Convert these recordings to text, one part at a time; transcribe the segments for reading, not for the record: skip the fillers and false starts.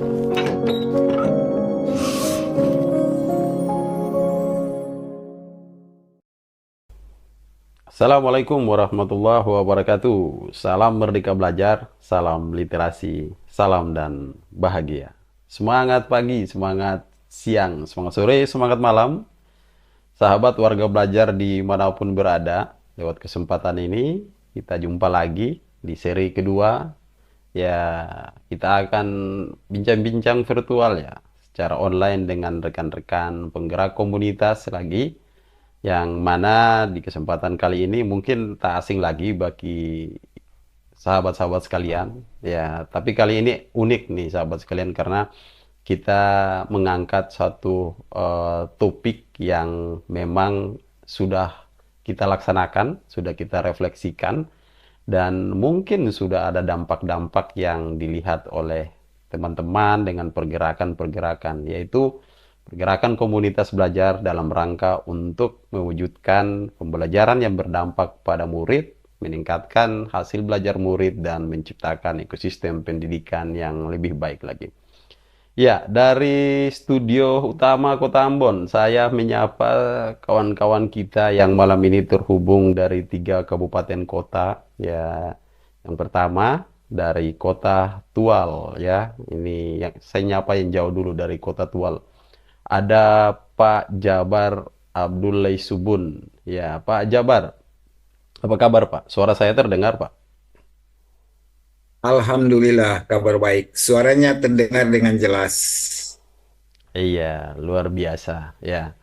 Assalamualaikum warahmatullahi wabarakatuh. Salam merdeka belajar, salam literasi, salam dan bahagia. Semangat pagi, semangat siang, semangat sore, semangat malam. Sahabat warga belajar dimanapun berada, lewat kesempatan ini kita jumpa lagi di seri kedua. Ya, kita akan bincang-bincang virtual ya, secara online dengan rekan-rekan penggerak komunitas lagi yang mana di kesempatan kali ini mungkin tak asing lagi bagi sahabat-sahabat sekalian ya, tapi kali ini unik nih sahabat sekalian karena kita mengangkat satu topik yang memang sudah kita laksanakan, sudah kita refleksikan, dan mungkin sudah ada dampak-dampak yang dilihat oleh teman-teman dengan pergerakan-pergerakan, yaitu pergerakan komunitas belajar dalam rangka untuk mewujudkan pembelajaran yang berdampak pada murid, meningkatkan hasil belajar murid, dan menciptakan ekosistem pendidikan yang lebih baik lagi. Ya, dari studio utama Kota Ambon, saya menyapa kawan-kawan kita yang malam ini terhubung dari 3 kabupaten kota. Ya, yang pertama dari Kota Tual, ya. Ini yang saya nyapa yang jauh dulu dari Kota Tual. Ada Pak Jabar Abdul Subun. Ya, Pak Jabar, apa kabar Pak? Suara saya terdengar Pak? Alhamdulillah, kabar baik. Suaranya terdengar dengan jelas. Iya, luar biasa. Ya.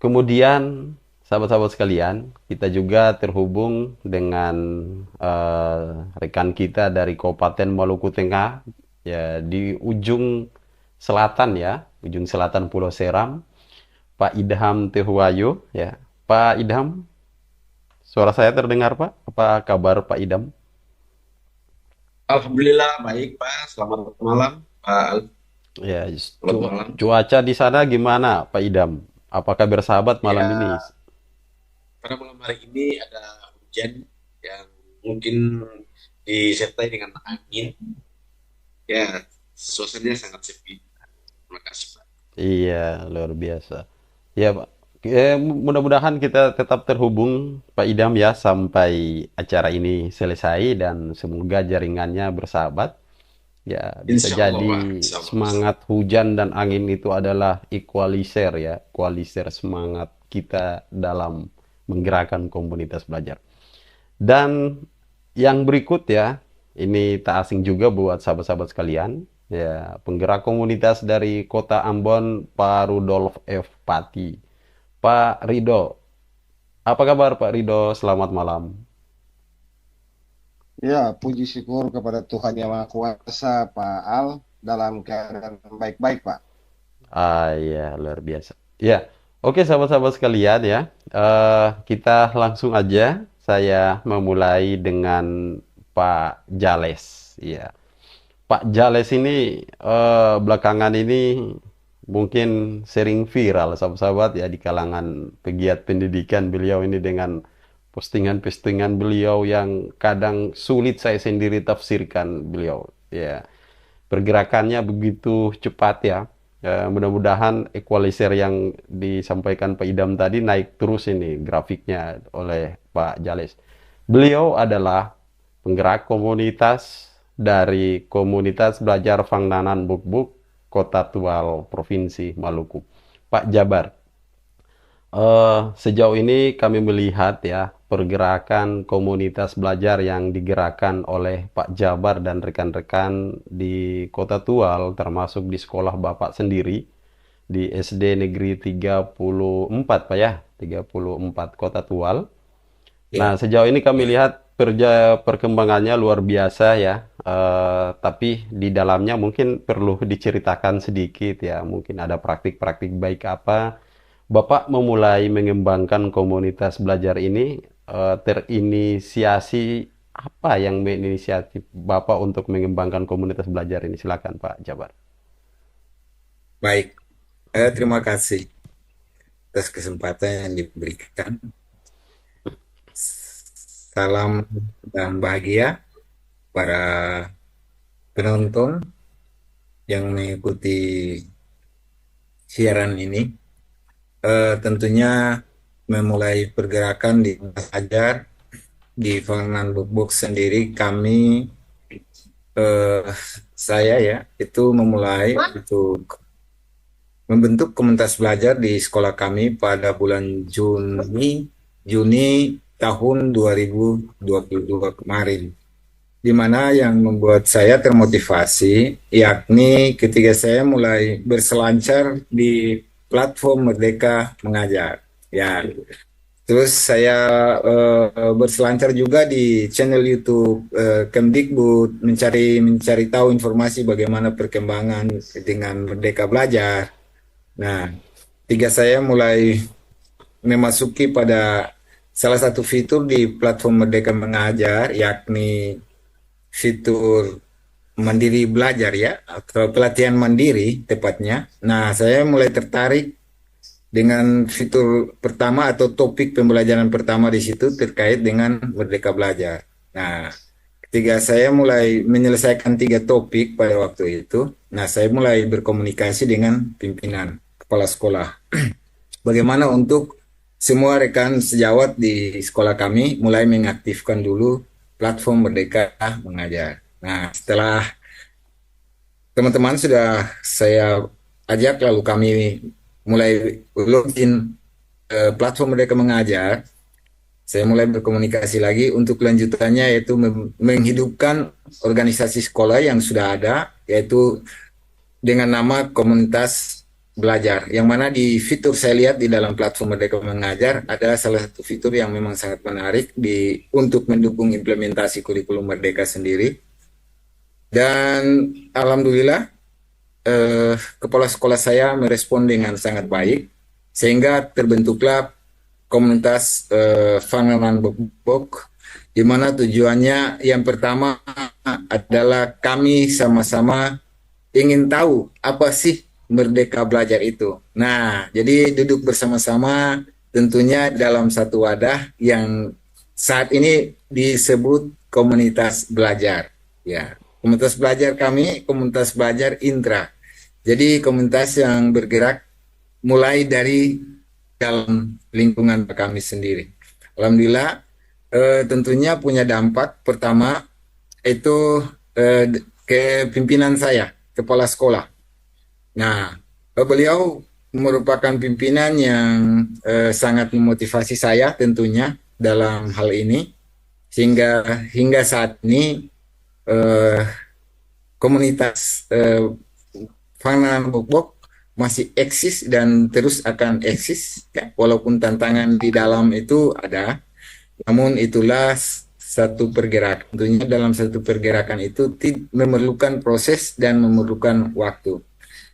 Kemudian, sahabat-sahabat sekalian, kita juga terhubung dengan rekan kita dari Kabupaten Maluku Tengah, ya di ujung selatan ya, ujung selatan Pulau Seram, Pak Idham Tehuayo, ya. Pak Idham, suara saya terdengar Pak? Apa kabar Pak Idham? Alhamdulillah baik Pak. Selamat malam Pak Alf. Ya, Selamat malam. cuaca di sana gimana Pak Idham? Apakah bersahabat malam ini? Ya, pada malam hari ini ada hujan yang mungkin disertai dengan angin. Ya, suasananya sangat sepi. Terima kasih Pak. Iya, luar biasa. Ya, Pak. Mudah-mudahan kita tetap terhubung, Pak Idam ya, sampai acara ini selesai dan semoga jaringannya bersahabat. Ya, bisa Insya Allah Pak. jadi Insya Allah. semangat hujan dan angin itu adalah equalizer ya, equalizer semangat kita dalam menggerakkan komunitas belajar. Dan yang berikut ya, ini tak asing juga buat sahabat-sahabat sekalian. Ya, penggerak komunitas dari Kota Ambon, Pak Rudolf F. Pati. Pak Rido, apa kabar Pak Rido? Selamat malam. Ya, puji syukur kepada Tuhan Yang Maha Kuasa, Pak Al, dalam keadaan baik-baik, Pak. Ah ya, luar biasa. Ya, oke sahabat-sahabat sekalian ya. Kita langsung aja. Saya memulai dengan Pak Jales. Ya, Pak Jales ini belakangan ini mungkin sering viral sahabat-sahabat ya di kalangan pegiat pendidikan beliau ini dengan postingan-postingan beliau yang kadang sulit saya sendiri tafsirkan beliau. Ya, pergerakannya begitu cepat ya. Mudah-mudahan equalizer yang disampaikan Pak Idam tadi naik terus ini grafiknya oleh Pak Jales. Beliau adalah penggerak komunitas dari komunitas belajar Fangnanan Bukbuk Kota Tual Provinsi Maluku. Pak Jabar, sejauh ini kami melihat ya pergerakan komunitas belajar yang digerakkan oleh Pak Jabar dan rekan-rekan di Kota Tual, termasuk di sekolah Bapak sendiri, di SD Negeri 34 Pak ya, 34 Kota Tual. Nah, Ya, sejauh ini kami baik. lihat perkembangannya luar biasa ya. Tapi di dalamnya mungkin perlu diceritakan sedikit ya. Mungkin ada praktik-praktik baik apa. Bapak memulai mengembangkan komunitas belajar ini, terinisiasi apa yang menginisiatif Bapak untuk mengembangkan komunitas belajar ini? Silakan Pak Jabar. Baik. Terima kasih atas kesempatan yang diberikan. Salam dan bahagia para penonton yang mengikuti siaran ini. Tentunya memulai pergerakan di belajar di Fangan Book sendiri kami eh, saya ya itu memulai untuk membentuk komunitas belajar di sekolah kami pada bulan Juni tahun 2022 kemarin. Di mana yang membuat saya termotivasi, yakni ketika saya mulai berselancar di platform Merdeka Mengajar. Ya, terus saya berselancar juga di channel YouTube Kemdikbud, mencari mencari tahu informasi bagaimana perkembangan dengan Merdeka Belajar. Nah, ketika saya mulai memasuki pada salah satu fitur di platform Merdeka Mengajar, yakni fitur mandiri belajar ya, atau pelatihan mandiri tepatnya. Nah, saya mulai tertarik dengan fitur pertama atau topik pembelajaran pertama di situ terkait dengan Merdeka Belajar. Nah, ketika saya mulai menyelesaikan 3 topik pada waktu itu, nah saya mulai berkomunikasi dengan pimpinan kepala sekolah. Bagaimana untuk semua rekan sejawat di sekolah kami mulai mengaktifkan dulu platform Merdeka Mengajar. Nah, setelah teman-teman sudah saya ajak, lalu kami mulai login platform Merdeka Mengajar. Saya mulai berkomunikasi lagi untuk kelanjutannya, yaitu menghidupkan organisasi sekolah yang sudah ada, yaitu dengan nama Komunitas Belajar. Yang mana di fitur saya lihat di dalam platform Merdeka Mengajar ada salah satu fitur yang memang sangat menarik untuk mendukung implementasi kurikulum Merdeka sendiri. Dan alhamdulillah kepala sekolah saya merespon dengan sangat baik, sehingga terbentuklah komunitas Fanganan Bok, di mana tujuannya yang pertama adalah kami sama-sama ingin tahu apa sih Merdeka Belajar itu. Nah, jadi duduk bersama-sama tentunya dalam satu wadah yang saat ini disebut komunitas belajar. Ya, komunitas belajar kami, komunitas belajar Intra. Jadi komunitas yang bergerak mulai dari dalam lingkungan kami sendiri. Alhamdulillah, tentunya punya dampak. Pertama itu ke pimpinan saya, kepala sekolah. Nah, beliau merupakan pimpinan yang sangat memotivasi saya tentunya dalam hal ini, sehingga hingga saat ini eh, komunitas Fangan Bok masih eksis dan terus akan eksis ya, walaupun tantangan di dalam itu ada, namun itulah satu pergerakan. Tentunya dalam satu pergerakan itu memerlukan proses dan memerlukan waktu.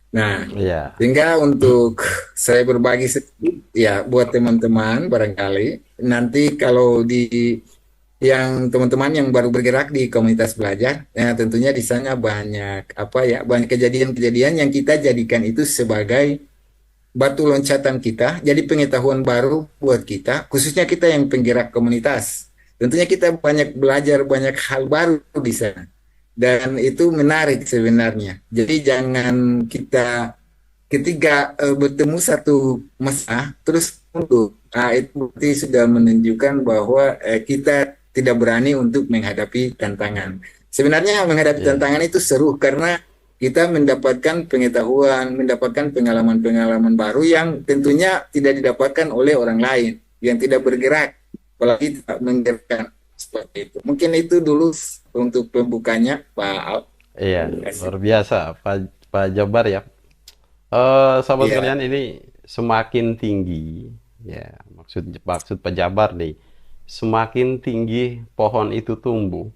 Nah, Iya, sehingga untuk saya berbagi sedikit ya buat teman-teman, barangkali nanti kalau di yang teman-teman yang baru bergerak di komunitas belajar, ya tentunya di sana banyak apa ya, banyak kejadian-kejadian yang kita jadikan itu sebagai batu loncatan kita, jadi pengetahuan baru buat kita, khususnya kita yang penggerak komunitas. Tentunya kita banyak belajar banyak hal baru di sana. Dan itu menarik sebenarnya. Jadi jangan kita ketika bertemu satu masa terus mundur. Nah, itu berarti sudah menunjukkan bahwa kita tidak berani untuk menghadapi tantangan. Sebenarnya menghadapi iya, tantangan itu seru karena kita mendapatkan pengetahuan, mendapatkan pengalaman-pengalaman baru yang tentunya tidak didapatkan oleh orang lain yang tidak bergerak, apalagi tidak menggerakkan seperti itu. Mungkin itu dulu untuk pembukanya, Pak Al. iya, Terima kasih. luar biasa, Pak Jabar ya. Sahabat Iya, sekalian, ini semakin tinggi, ya, maksud maksud Pak Jabar nih, semakin tinggi pohon itu tumbuh,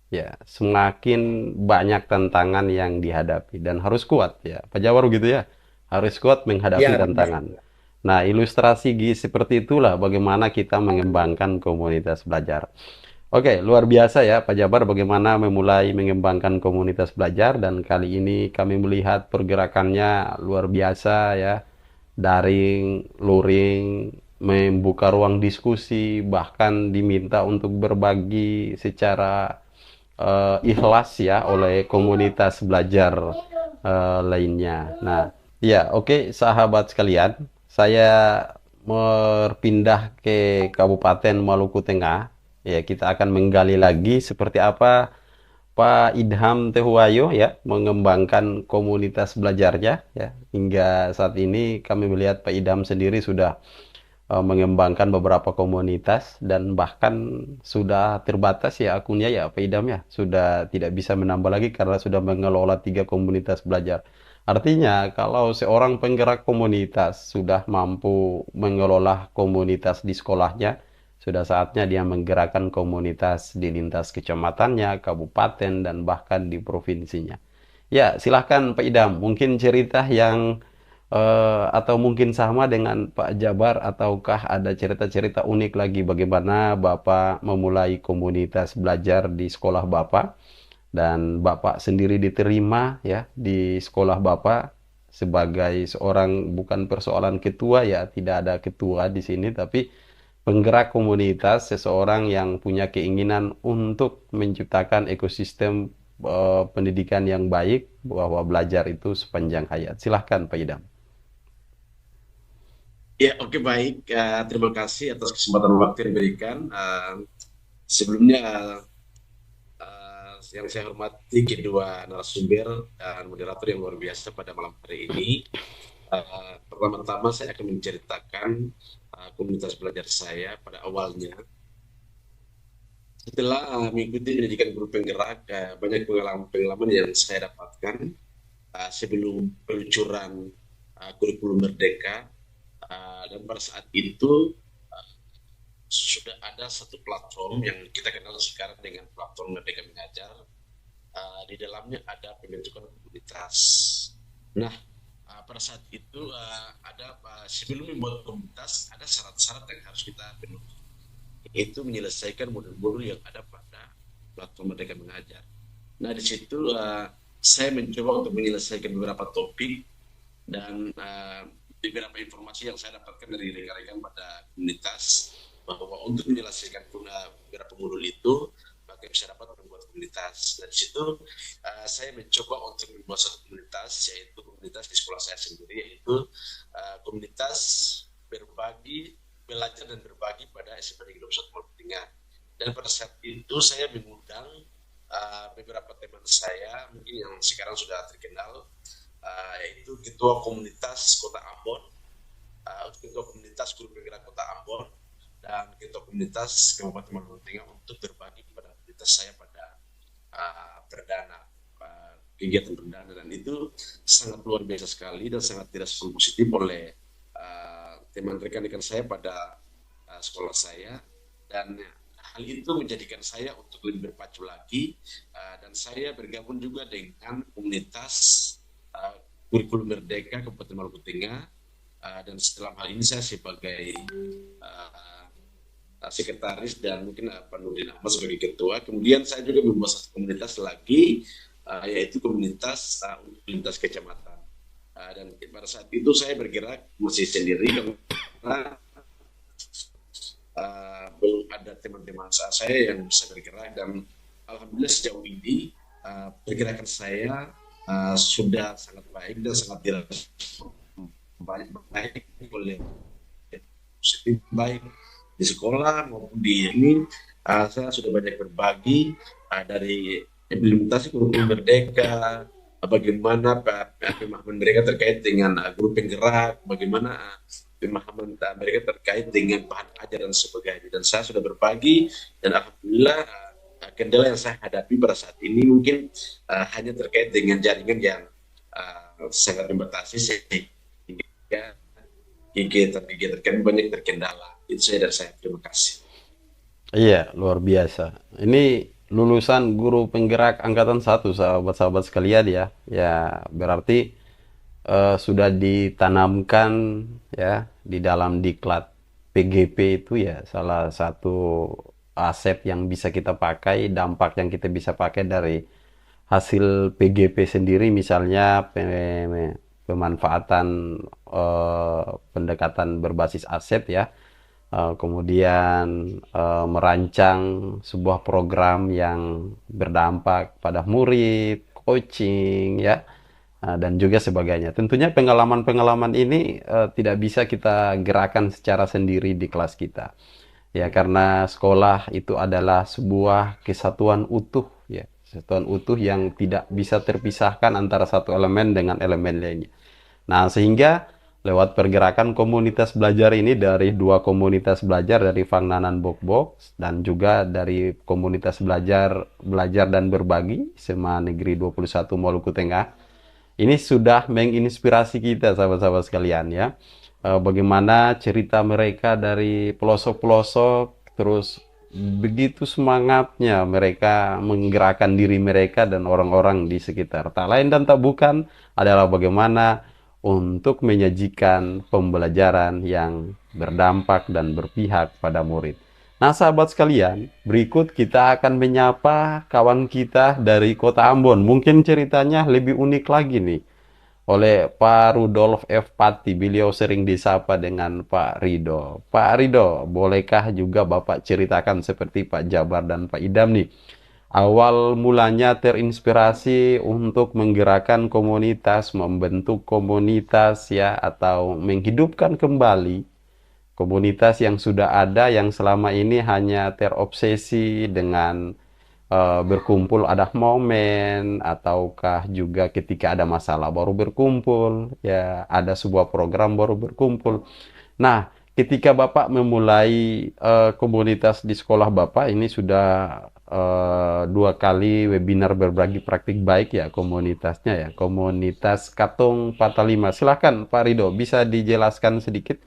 ya, semakin banyak tantangan yang dihadapi dan harus kuat ya. Pak Jabar gitu ya. Harus kuat menghadapi iya benar. tantangan. Nah, ilustrasi seperti itulah bagaimana kita mengembangkan komunitas belajar. Oke, luar biasa ya Pak Jabar bagaimana memulai mengembangkan komunitas belajar dan kali ini kami melihat pergerakannya luar biasa ya. Daring, luring, membuka ruang diskusi, bahkan diminta untuk berbagi secara ikhlas ya oleh komunitas belajar lainnya. Nah, ya oke sahabat sekalian, saya berpindah ke Kabupaten Maluku Tengah. Ya, kita akan menggali lagi seperti apa Pak Idham Tehuwayo ya mengembangkan komunitas belajarnya ya. Hingga saat ini kami melihat Pak Idham sendiri sudah mengembangkan beberapa komunitas dan bahkan sudah terbatas ya akunnya ya Pak Idam ya, sudah tidak bisa menambah lagi karena sudah mengelola 3 komunitas belajar. Artinya kalau seorang penggerak komunitas sudah mampu mengelola komunitas di sekolahnya, sudah saatnya dia menggerakkan komunitas di lintas kecamatannya, kabupaten, dan bahkan di provinsinya. Ya, silahkan Pak Idam, mungkin cerita yang atau mungkin sama dengan Pak Jabar ataukah ada cerita-cerita unik lagi bagaimana Bapak memulai komunitas belajar di sekolah Bapak dan Bapak sendiri diterima ya di sekolah Bapak sebagai seorang bukan persoalan ketua ya, tidak ada ketua di sini tapi penggerak komunitas, seseorang yang punya keinginan untuk menciptakan ekosistem pendidikan yang baik bahwa belajar itu sepanjang hayat. Silahkan Pak Idam. Ya, oke baik. Terima kasih atas kesempatan waktu yang diberikan. Sebelumnya, yang saya hormati kedua narasumber dan moderator yang luar biasa pada malam hari ini. Pertama-tama saya akan menceritakan komunitas belajar saya pada awalnya. Setelah mengikuti pendidikan guru penggerak, banyak pengalaman-pengalaman yang saya dapatkan sebelum peluncuran kurikulum Merdeka. Dan pada saat itu sudah ada satu platform yang kita kenal sekarang dengan platform Merdeka Mengajar. Di dalamnya ada pembentukan komunitas. Nah, pada saat itu sebelum membuat komunitas ada syarat-syarat yang harus kita penuhi, yaitu menyelesaikan modul-modul yang ada pada platform Merdeka Mengajar. Nah, di situ saya mencoba untuk menyelesaikan beberapa topik dan beberapa informasi yang saya dapatkan dari rekan-rekan pada komunitas bahwa untuk menyelesaikan beberapa modul itu maka bisa dapat membuat komunitas. Dan di situ saya mencoba untuk membuat satu komunitas, yaitu komunitas di sekolah saya sendiri, yaitu komunitas berbagi, belajar dan berbagi pada SMP Negeri 21 Maluku Tengah. Dan pada saat itu saya mengundang beberapa teman saya mungkin yang sekarang sudah terkenal, yaitu ketua komunitas Kota Ambon, ketua komunitas guru penggerak Kota Ambon, dan ketua komunitas Kabupaten Maluku Tengah untuk berbagi kepada komunitas saya pada perdana kegiatan perdana, dan itu sangat luar biasa sekali dan sangat direspon positif oleh teman rekan-rekan saya pada sekolah saya, dan hal itu menjadikan saya untuk lebih berpacu lagi, dan saya bergabung juga dengan komunitas kurikulum Merdeka Kabupaten Maluku Tengah, dan setelah hal ini saya sebagai sekretaris dan mungkin Pak Nurdin Ahmad sebagai ketua. Kemudian saya juga membuat satu komunitas lagi, yaitu komunitas lintas kecamatan. Dan pada saat itu saya bergerak masih sendiri karena belum ada teman-teman saya yang bisa bergerak, dan alhamdulillah sejauh ini pergerakan saya sudah sangat baik dan sangat baik oleh positif, baik di sekolah maupun di ini. Saya sudah banyak berbagi dari implementasi kurikulum Merdeka, bagaimana pemahaman mereka terkait dengan guru penggerak, bagaimana pemahaman mereka terkait dengan bahan ajar dan sebagainya. Dan saya sudah berbagi, dan alhamdulillah kendala yang saya hadapi pada saat ini mungkin hanya terkait dengan jaringan yang sangat membatasi, sehingga kegiatan kami banyak terkendala. Itu saya dari saya. Terima kasih. Iya, luar biasa. Ini lulusan guru penggerak angkatan 1, sahabat-sahabat sekalian ya. Ya, berarti sudah ditanamkan ya di dalam diklat PGP itu ya salah satu aset yang bisa kita pakai, dampak yang kita bisa pakai dari hasil PGP sendiri, misalnya pemanfaatan pendekatan berbasis aset ya, kemudian merancang sebuah program yang berdampak pada murid, coaching ya, dan juga sebagainya. Tentunya pengalaman-pengalaman ini tidak bisa kita gerakan secara sendiri di kelas kita. Ya, karena sekolah itu adalah sebuah kesatuan utuh ya, kesatuan utuh yang tidak bisa terpisahkan antara satu elemen dengan elemen lainnya. Nah, sehingga lewat pergerakan komunitas belajar ini dari dua komunitas belajar dari Fangnanan Bokbok dan juga dari komunitas belajar belajar dan berbagi SMA Negeri 21 Maluku Tengah. Ini sudah menginspirasi kita sahabat-sahabat sekalian ya. Bagaimana cerita mereka dari pelosok-pelosok terus begitu semangatnya mereka menggerakkan diri mereka dan orang-orang di sekitar. Tak lain dan tak bukan adalah bagaimana untuk menyajikan pembelajaran yang berdampak dan berpihak pada murid. Nah, sahabat sekalian, berikut kita akan menyapa kawan kita dari Kota Ambon. Mungkin ceritanya lebih unik lagi nih, oleh Pak Rudolf F. Pati. Beliau sering disapa dengan Pak Rido. Pak Rido, bolehkah juga Bapak ceritakan seperti Pak Jabar dan Pak Idam nih, awal mulanya terinspirasi untuk menggerakkan komunitas, membentuk komunitas ya, atau menghidupkan kembali komunitas yang sudah ada yang selama ini hanya terobsesi dengan berkumpul ada momen, ataukah juga ketika ada masalah baru berkumpul ya, ada sebuah program baru berkumpul. Nah, ketika Bapak memulai komunitas di sekolah Bapak ini sudah dua kali webinar berbagi praktik baik ya komunitasnya ya, komunitas Katong 45. Silahkan Pak Rido, bisa dijelaskan sedikit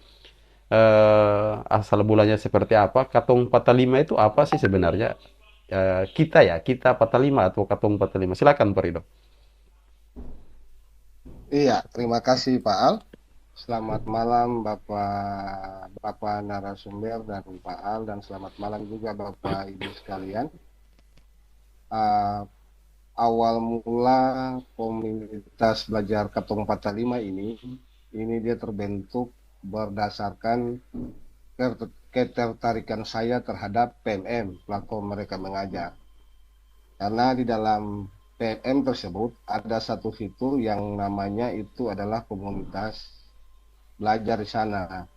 asal bulannya seperti apa? Katong 45 itu apa sih sebenarnya? Kita ya, kita 45 atau Katong 45. Silakan Pak Rido. Iya, terima kasih Pak Al. Selamat malam Bapak narasumber dan Pak Al, dan selamat malam juga Bapak Ibu sekalian. Uh, Awal mula komunitas belajar Katong 45 ini dia terbentuk berdasarkan ketertarikan saya terhadap PMM, platform mereka mengajar. Karena di dalam PMM tersebut ada satu fitur yang namanya itu adalah komunitas belajar di sana.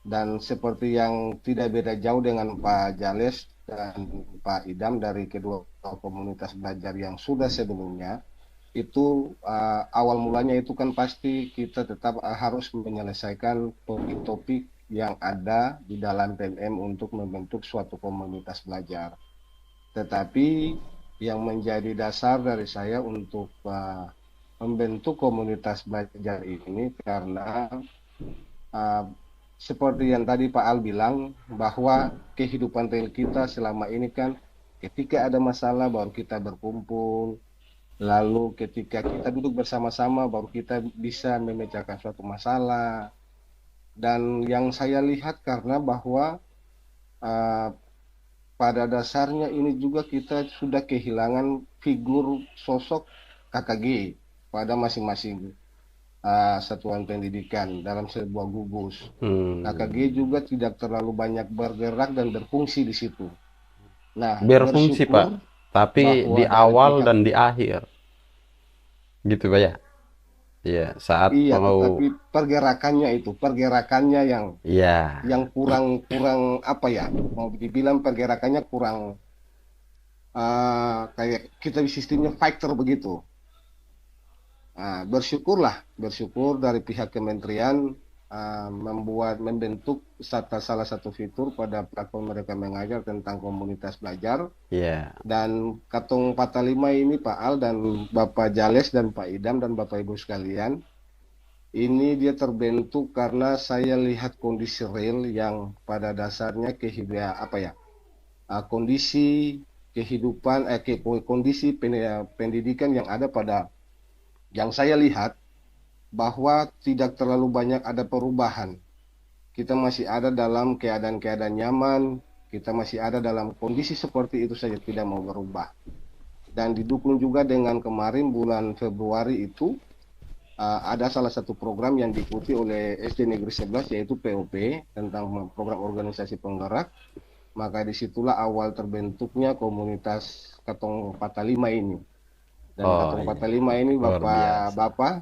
Dan seperti yang tidak beda jauh dengan Pak Jales dan Pak Idam dari kedua komunitas belajar yang sudah sebelumnya, itu awal mulanya itu kan pasti kita tetap harus menyelesaikan topik-topik yang ada di dalam PMM untuk membentuk suatu komunitas belajar. Tetapi yang menjadi dasar dari saya untuk membentuk komunitas belajar ini karena uh, seperti yang tadi Pak Al bilang, bahwa kehidupan real kita selama ini kan ketika ada masalah baru kita berkumpul, lalu ketika kita duduk bersama-sama baru kita bisa memecahkan suatu masalah. Dan yang saya lihat karena bahwa uh, pada dasarnya ini juga kita sudah kehilangan figur sosok KKG pada masing-masing satuan pendidikan dalam sebuah gugus. KKG juga tidak terlalu banyak bergerak dan berfungsi di situ. Nah, Berfungsi Pak, tapi bahwa di dari awal pihak, dan di akhir, gitu Pak ya. Ya, saat iya, mau, tetapi pergerakannya ya, yang kurang kurang apa ya? Mau dibilang pergerakannya kurang kayak kita sistemnya fighter begitu. Nah, bersyukur dari pihak kementerian membentuk salah satu fitur pada platform mereka mengajar tentang komunitas belajar. ya, Dan Katong 45 ini Pak Al dan Bapak Jales dan Pak Idam dan Bapak Ibu sekalian, ini dia terbentuk karena saya lihat kondisi real yang pada dasarnya kondisi kehidupan kondisi pendidikan yang ada pada yang saya lihat bahwa tidak terlalu banyak ada perubahan. Kita masih ada dalam keadaan-keadaan nyaman, kita masih ada dalam kondisi seperti itu saja, tidak mau berubah. Dan didukung juga dengan kemarin bulan Februari itu ada salah satu program yang diikuti oleh SD Negeri 11 yaitu POP tentang program organisasi penggerak. Maka disitulah awal terbentuknya komunitas Katong 45 ini. Dan Oh Katong iya, 45 ini luar biasa. Bapak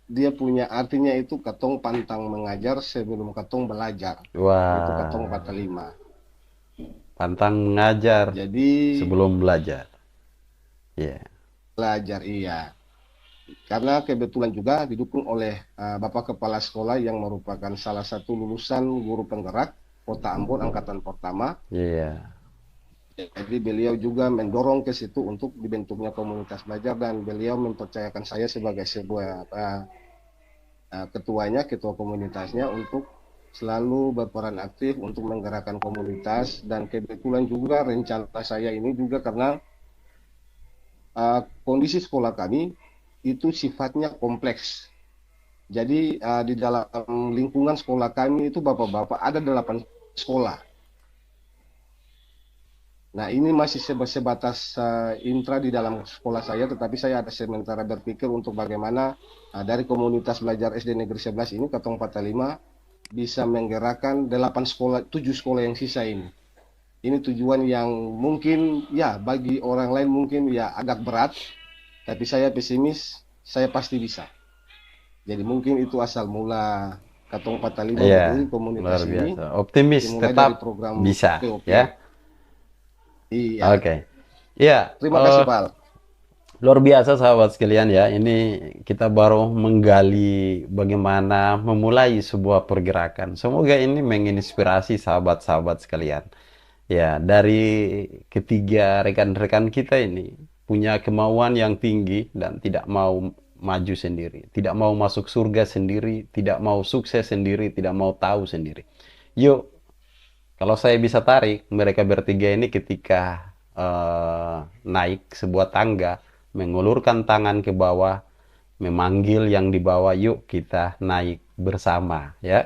dia punya artinya itu Katong pantang mengajar sebelum Katong belajar. Itu Katong Wah, 45. pantang mengajar Jadi sebelum belajar. Ya, belajar iya. Karena kebetulan juga didukung oleh Bapak Kepala Sekolah yang merupakan salah satu lulusan guru penggerak Kota Ambon angkatan pertama. iya. Jadi beliau juga mendorong ke situ untuk dibentuknya komunitas belajar dan beliau mempercayakan saya sebagai sebuah ketuanya, ketua komunitasnya untuk selalu berperan aktif untuk menggerakkan komunitas dan kebetulan juga rencana saya ini juga karena kondisi sekolah kami itu sifatnya kompleks. Jadi di dalam lingkungan sekolah kami itu bapak-bapak ada 8 sekolah. Nah ini masih sebatas intra di dalam sekolah saya, tetapi saya ada sementara berpikir untuk bagaimana dari komunitas belajar SD Negeri 11 ini, Katong 45, bisa menggerakkan 8 sekolah, 7 sekolah yang sisa ini. Ini tujuan yang mungkin ya bagi orang lain mungkin ya agak berat, tapi saya pesimis, saya pasti bisa. Jadi mungkin itu asal mula Katong 45 Iya, berdiri luar komunitas ini, biasa. Optimis, dimulai tetap dari program bisa, ya. POP. Iya, Oke. Ya, terima kasih Pak. luar biasa sahabat sekalian ya. Ini kita baru menggali bagaimana memulai sebuah pergerakan. Semoga ini menginspirasi sahabat-sahabat sekalian. Ya, dari ketiga rekan-rekan kita ini punya kemauan yang tinggi dan tidak mau maju sendiri, tidak mau masuk surga sendiri, tidak mau sukses sendiri, tidak mau tahu sendiri. Yuk, kalau saya bisa tarik, mereka bertiga ini ketika naik sebuah tangga, mengulurkan tangan ke bawah, memanggil yang di bawah, yuk kita naik bersama, ya.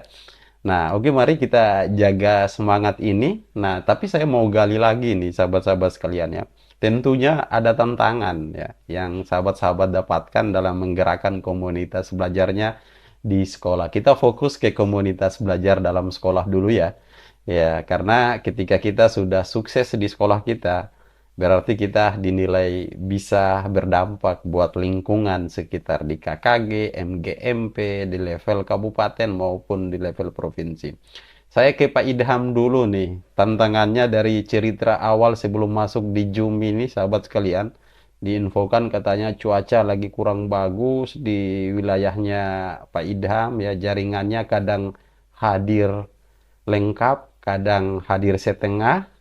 Nah, oke, mari kita jaga semangat ini. Nah, tapi saya mau gali lagi nih, sahabat-sahabat sekalian ya. Tentunya ada tantangan ya, yang sahabat-sahabat dapatkan dalam menggerakkan komunitas belajarnya di sekolah. Kita fokus ke komunitas belajar dalam sekolah dulu ya. Ya, karena ketika kita sudah sukses di sekolah kita, berarti kita dinilai bisa berdampak buat lingkungan sekitar di KKG, MGMP, di level kabupaten maupun di level provinsi. Saya ke Pak Idham dulu nih. Tantangannya dari cerita awal sebelum masuk di Zoom ini, sahabat sekalian, diinfokan katanya cuaca lagi kurang bagus di wilayahnya Pak Idham ya, jaringannya kadang hadir lengkap, kadang hadir setengah,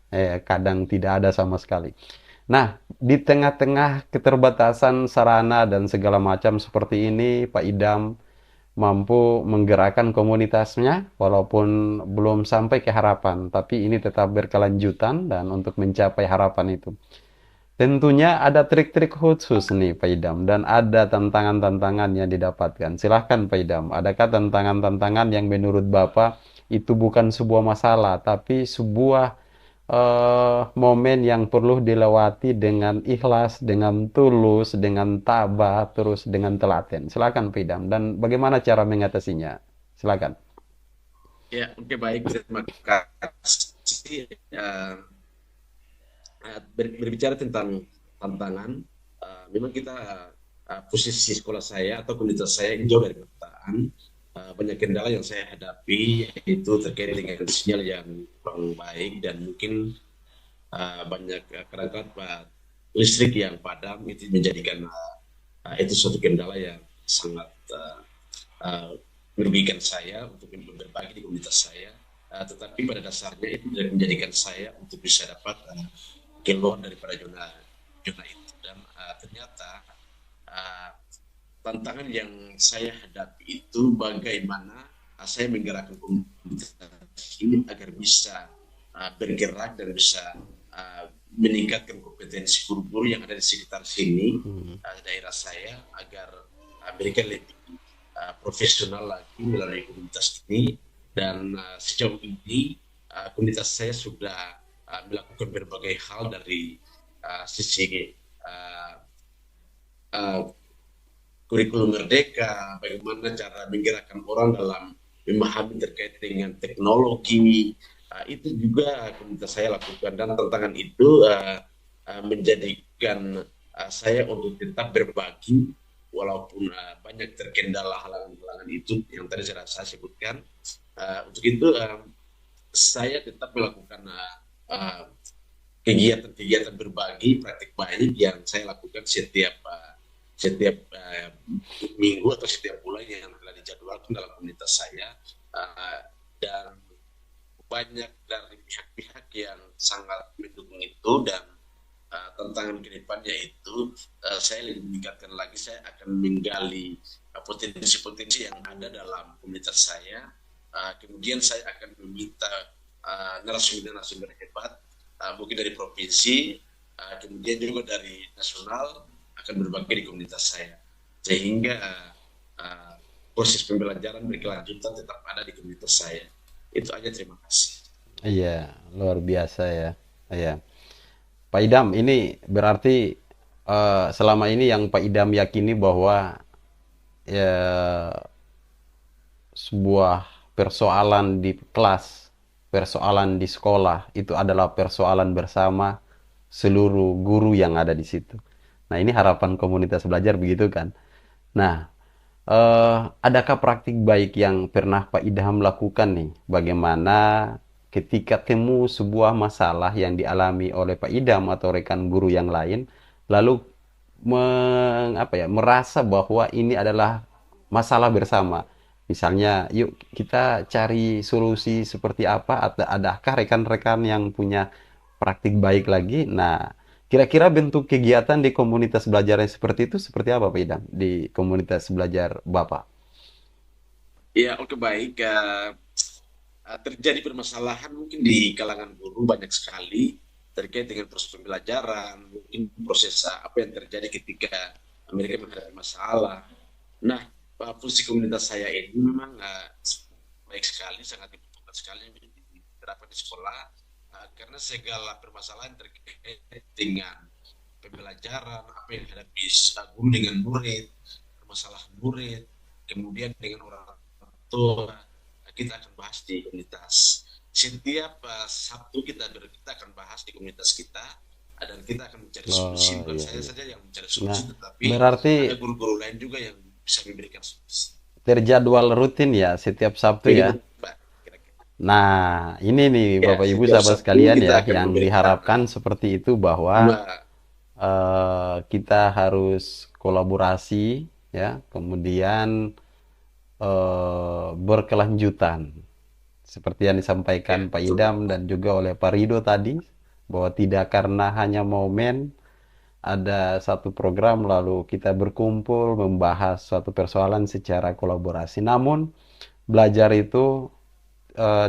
kadang tidak ada sama sekali. Nah, di tengah-tengah keterbatasan sarana dan segala macam seperti ini, Pak Idam mampu menggerakkan komunitasnya, walaupun belum sampai ke harapan, tapi ini tetap berkelanjutan dan untuk mencapai harapan itu. Tentunya ada trik-trik khusus nih Pak Idam dan ada tantangan-tantangan yang didapatkan. Silahkan Pak Idam, adakah tantangan-tantangan yang menurut Bapak itu bukan sebuah masalah, tapi sebuah momen yang perlu dilewati dengan ikhlas, dengan tulus, dengan tabah, terus dengan telaten. Silakan Pak Idam. Dan bagaimana cara mengatasinya? Silakan. Ya, oke, baik. Terima kasih. Berbicara tentang tantangan, memang kita posisi sekolah saya atau komunitas saya jauh dari perkotaan. Banyak kendala yang saya hadapi yaitu terkait dengan sinyal yang kurang baik dan mungkin banyak kerangka listrik yang padam itu menjadikan itu suatu kendala yang sangat uh, merugikan saya untuk berbagi di komunitas saya. Tetapi pada dasarnya itu menjadikan saya untuk bisa dapat keluar daripada zona zona itu dan ternyata uh, tantangan yang saya hadapi itu bagaimana saya menggerakkan komunitas ini agar bisa bergerak dan bisa meningkatkan kompetensi guru-guru yang ada di sekitar sini, daerah saya, agar mereka lebih profesional lagi melalui komunitas ini. Dan sejauh ini komunitas saya sudah melakukan berbagai hal dari sisi uh, uh, kurikulum merdeka, bagaimana cara menggerakkan orang dalam memahami terkait dengan teknologi. Itu juga komunitas saya lakukan, dan tantangan itu menjadikan saya untuk tetap berbagi walaupun banyak terkendala halangan-halangan itu yang tadi saya sebutkan. Untuk itu saya tetap melakukan kegiatan-kegiatan berbagi praktik baik yang saya lakukan setiap minggu atau setiap bulan yang telah dijadwalkan dalam komunitas saya. Dan banyak dari pihak-pihak yang sangat mendukung itu, dan tantangan kedepannya itu saya lebih meningkatkan lagi, saya akan menggali potensi-potensi yang ada dalam komunitas saya. Kemudian saya akan meminta narasumber-narasumber hebat, mungkin dari provinsi, kemudian juga dari nasional, akan berbagi di komunitas saya, sehingga proses pembelajaran berkelanjutan tetap ada di komunitas saya. Itu aja, terima kasih. Iya, luar biasa ya. Iya. Pak Idam, ini berarti selama ini yang Pak Idam yakini bahwa ya sebuah persoalan di kelas, persoalan di sekolah itu adalah persoalan bersama seluruh guru yang ada di situ. Nah, ini harapan komunitas belajar begitu kan? Nah, adakah praktik baik yang pernah Pak Idham lakukan nih? Bagaimana ketika temu sebuah masalah yang dialami oleh Pak Idham atau rekan guru yang lain, lalu merasa bahwa ini adalah masalah bersama. Misalnya, yuk kita cari solusi seperti apa? Atau adakah rekan-rekan yang punya praktik baik lagi? Nah, kira-kira bentuk kegiatan di komunitas belajar yang seperti itu seperti apa, Pak Idam? Di komunitas belajar Bapak? Ya, oke, baik. Terjadi permasalahan mungkin di kalangan guru banyak sekali terkait dengan proses pembelajaran, mungkin proses apa yang terjadi ketika mereka menghadapi masalah. Nah, fungsi komunitas saya ini memang baik sekali, sangat dibutuhkan sekali diterapkan di sekolah, karena segala permasalahan terkait dengan pembelajaran, apa yang dihadapi guru dengan murid, permasalahan murid, kemudian dengan orang tua, kita akan bahas di komunitas. Setiap Sabtu kita akan bahas di komunitas kita, dan kita akan mencari solusi. Oh Bukan iya, saya iya. saja yang mencari Nah, solusi, tetapi ada berarti guru-guru lain juga yang bisa memberikan solusi. terjadwal rutin ya setiap Sabtu ya. Begitu, Pak. Kira-kira. Nah, ini nih Ya, Bapak Ibu setiap sahabat Sabtu sekalian kita ya, akan yang memberikan diharapkan seperti itu bahwa dua. kita harus kolaborasi ya, kemudian berkelanjutan. Seperti yang Ya, disampaikan Pak betul. Idam dan juga oleh Pak Rido tadi, bahwa tidak karena hanya momen ada satu program lalu kita berkumpul membahas suatu persoalan secara kolaborasi. Namun belajar itu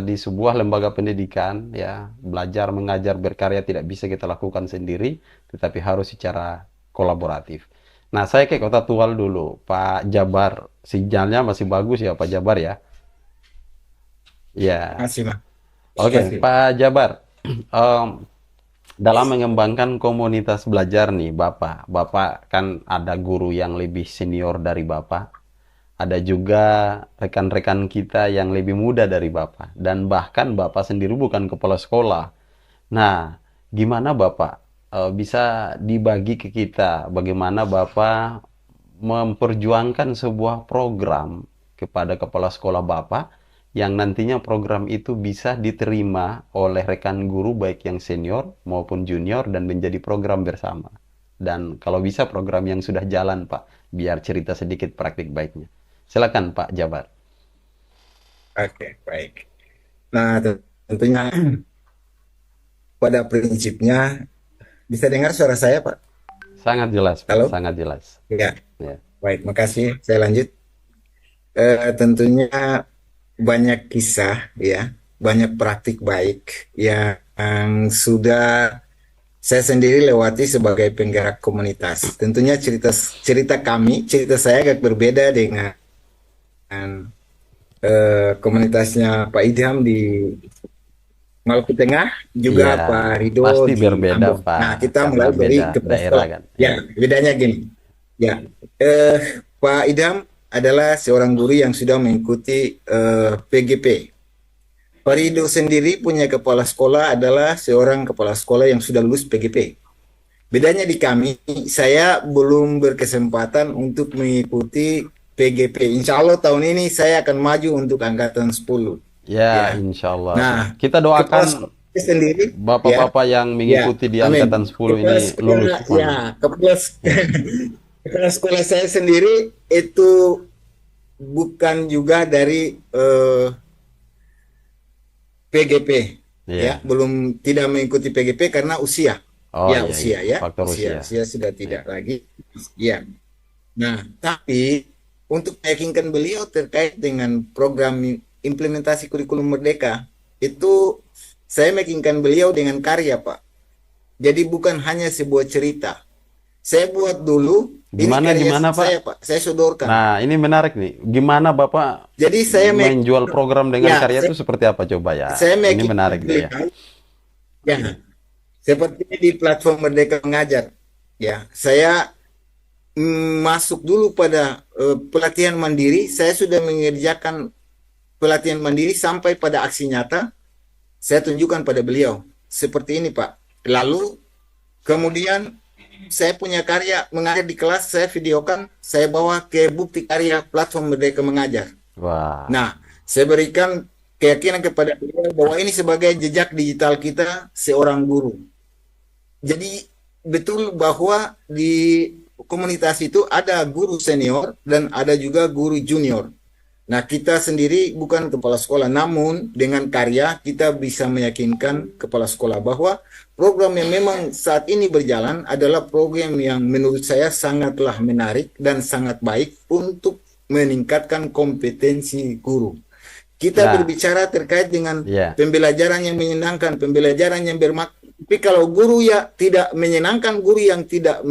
di sebuah lembaga pendidikan ya, belajar mengajar berkarya tidak bisa kita lakukan sendiri, tetapi harus secara kolaboratif. Nah, saya ke Kota Tual dulu, Pak Jabar. Sinyalnya masih bagus ya, Pak Jabar ya? Ya, Makasih, Mas. oke, Makasih. Pak Jabar. Em, dalam mengembangkan komunitas belajar nih, Bapak kan ada guru yang lebih senior dari Bapak, ada juga rekan-rekan kita yang lebih muda dari Bapak, dan bahkan Bapak sendiri bukan kepala sekolah. Nah, gimana Bapak bisa dibagi ke kita, bagaimana Bapak memperjuangkan sebuah program kepada kepala sekolah Bapak yang nantinya program itu bisa diterima oleh rekan guru baik yang senior maupun junior dan menjadi program bersama. Dan kalau bisa program yang sudah jalan, Pak, biar cerita sedikit praktik baiknya. Silakan Pak Jabar. Oke, baik. Nah, tentunya pada prinsipnya bisa dengar suara saya, Pak? Sangat jelas, Pak, Halo? sangat jelas. Ya, Ya. baik. Makasih. Saya lanjut. Tentunya banyak kisah, ya, banyak praktik baik yang sudah saya sendiri lewati sebagai penggerak komunitas. Tentunya cerita cerita kami, cerita saya agak berbeda dengan komunitasnya Pak Idham di Maluku Tengah, Iya, juga Pak Rido pasti di berbeda, Ambon. Pak, Nah, kita karena mulai beda dari kepala daerah sekolah. kan. Ya. Ya, bedanya gini. Ya, eh, Pak Idham adalah seorang guru yang sudah mengikuti PGP. Pak Rido sendiri punya kepala sekolah adalah seorang kepala sekolah yang sudah lulus PGP. Bedanya di kami, saya belum berkesempatan untuk mengikuti PGP. Insya Allah tahun ini saya akan maju untuk angkatan 10. Ya, Ya. insya Allah. Nah, Kita kepala doakan sekolah sendiri, ya, bapak-bapak yang ya, mengikuti di amin. angkatan 10 Kepala ini lulus sekolah, ya, semuanya. kepala sekolah saya sendiri itu bukan juga dari PGP, ya, Iya. belum tidak mengikuti PGP karena usia. Oh Ya, iya iya, usia ya. faktor Usia, usia. usia sudah Iya. tidak lagi. Ya. Nah, tapi untuk meyakinkan beliau terkait dengan program implementasi kurikulum Merdeka, itu saya meyakinkan beliau dengan karya, Pak. Jadi bukan hanya sebuah cerita. Saya buat dulu, ini Gimana karya gimana Pak? saya, Pak. Saya sodorkan. Nah, ini menarik nih. Gimana Bapak Jadi saya menjual program dengan ya, karya itu seperti apa coba ya? saya Ini meyakinkan menarik nih ya. beliau, ya, seperti di platform Merdeka Mengajar. Ya, saya masuk dulu pada pelatihan mandiri. Saya sudah mengerjakan pelatihan mandiri sampai pada aksi nyata. Saya tunjukkan pada beliau seperti ini, Pak. Lalu kemudian saya punya karya mengajar di kelas, saya videokan, saya bawa ke bukti karya platform Merdeka Mengajar. Wah, Nah, saya berikan keyakinan kepada beliau bahwa ini sebagai jejak digital kita seorang guru. Jadi betul bahwa di komunitas itu ada guru senior dan ada juga guru junior. Nah, kita sendiri bukan kepala sekolah, namun dengan karya kita bisa meyakinkan kepala sekolah bahwa program yang memang saat ini berjalan adalah program yang menurut saya sangatlah menarik dan sangat baik untuk meningkatkan kompetensi guru. Kita nah, berbicara terkait dengan ya. pembelajaran yang menyenangkan, pembelajaran yang bermakna. Tapi kalau guru ya tidak menyenangkan, guru yang tidak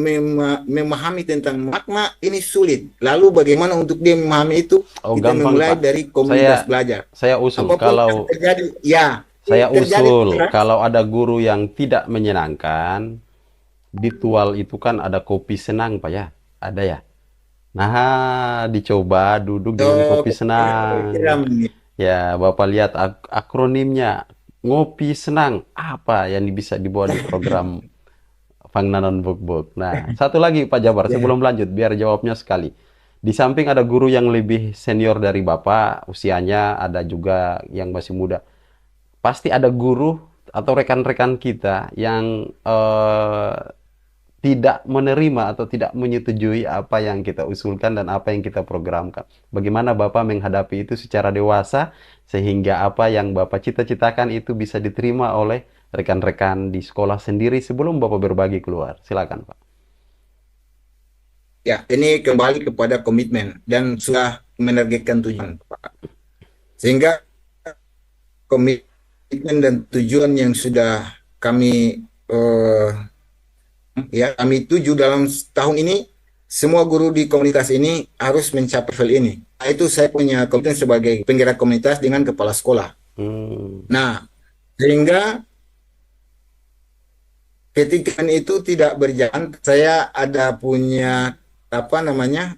memahami tentang makna, ini sulit. Lalu bagaimana untuk dia memahami itu? Oh, Kita gampang memulai Pak. dari komunitas belajar. Saya usul Apapun yang kalau terjadi, ya, saya terjadi usul keras, kalau ada guru yang tidak menyenangkan, virtual itu kan ada kopi senang Pak ya. Ada ya. Nah, dicoba duduk dengan oh, kopi senang. Ya, Bapak lihat akronimnya. Ngopi senang. Apa yang bisa dibawa di program Pangnanon Buk-Buk. Nah, satu lagi Pak Jabar, ya, sebelum lanjut, biar jawabnya sekali. Di samping ada guru yang lebih senior dari Bapak, usianya, ada juga yang masih muda. Pasti ada guru atau rekan-rekan kita yang tidak menerima atau tidak menyetujui apa yang kita usulkan dan apa yang kita programkan. Bagaimana Bapak menghadapi itu secara dewasa sehingga apa yang Bapak cita-citakan itu bisa diterima oleh rekan-rekan di sekolah sendiri sebelum Bapak berbagi keluar. Silakan, Pak. ya, ini kembali kepada komitmen dan sudah menargetkan tujuan, Pak. Sehingga komitmen dan tujuan yang sudah kami ya kami tuju dalam tahun ini, semua guru di komunitas ini harus mencapai level ini. Nah, itu saya punya komitmen sebagai penggerak komunitas dengan kepala sekolah. Nah, sehingga ketika itu tidak berjalan, saya ada punya apa namanya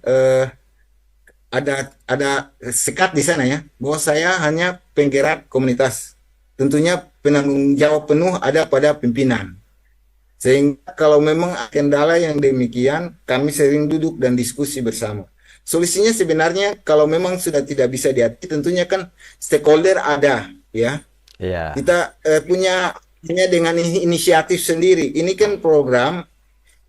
ada sekat di sana ya, bahwa saya hanya penggerak komunitas. Tentunya penanggung jawab penuh ada pada pimpinan. Sehingga kalau memang kendala yang demikian, kami sering duduk dan diskusi bersama. Solusinya sebenarnya kalau memang sudah tidak bisa diatasi, tentunya kan stakeholder ada, ya. Iya. Kita punya dengan inisiatif sendiri. Ini kan program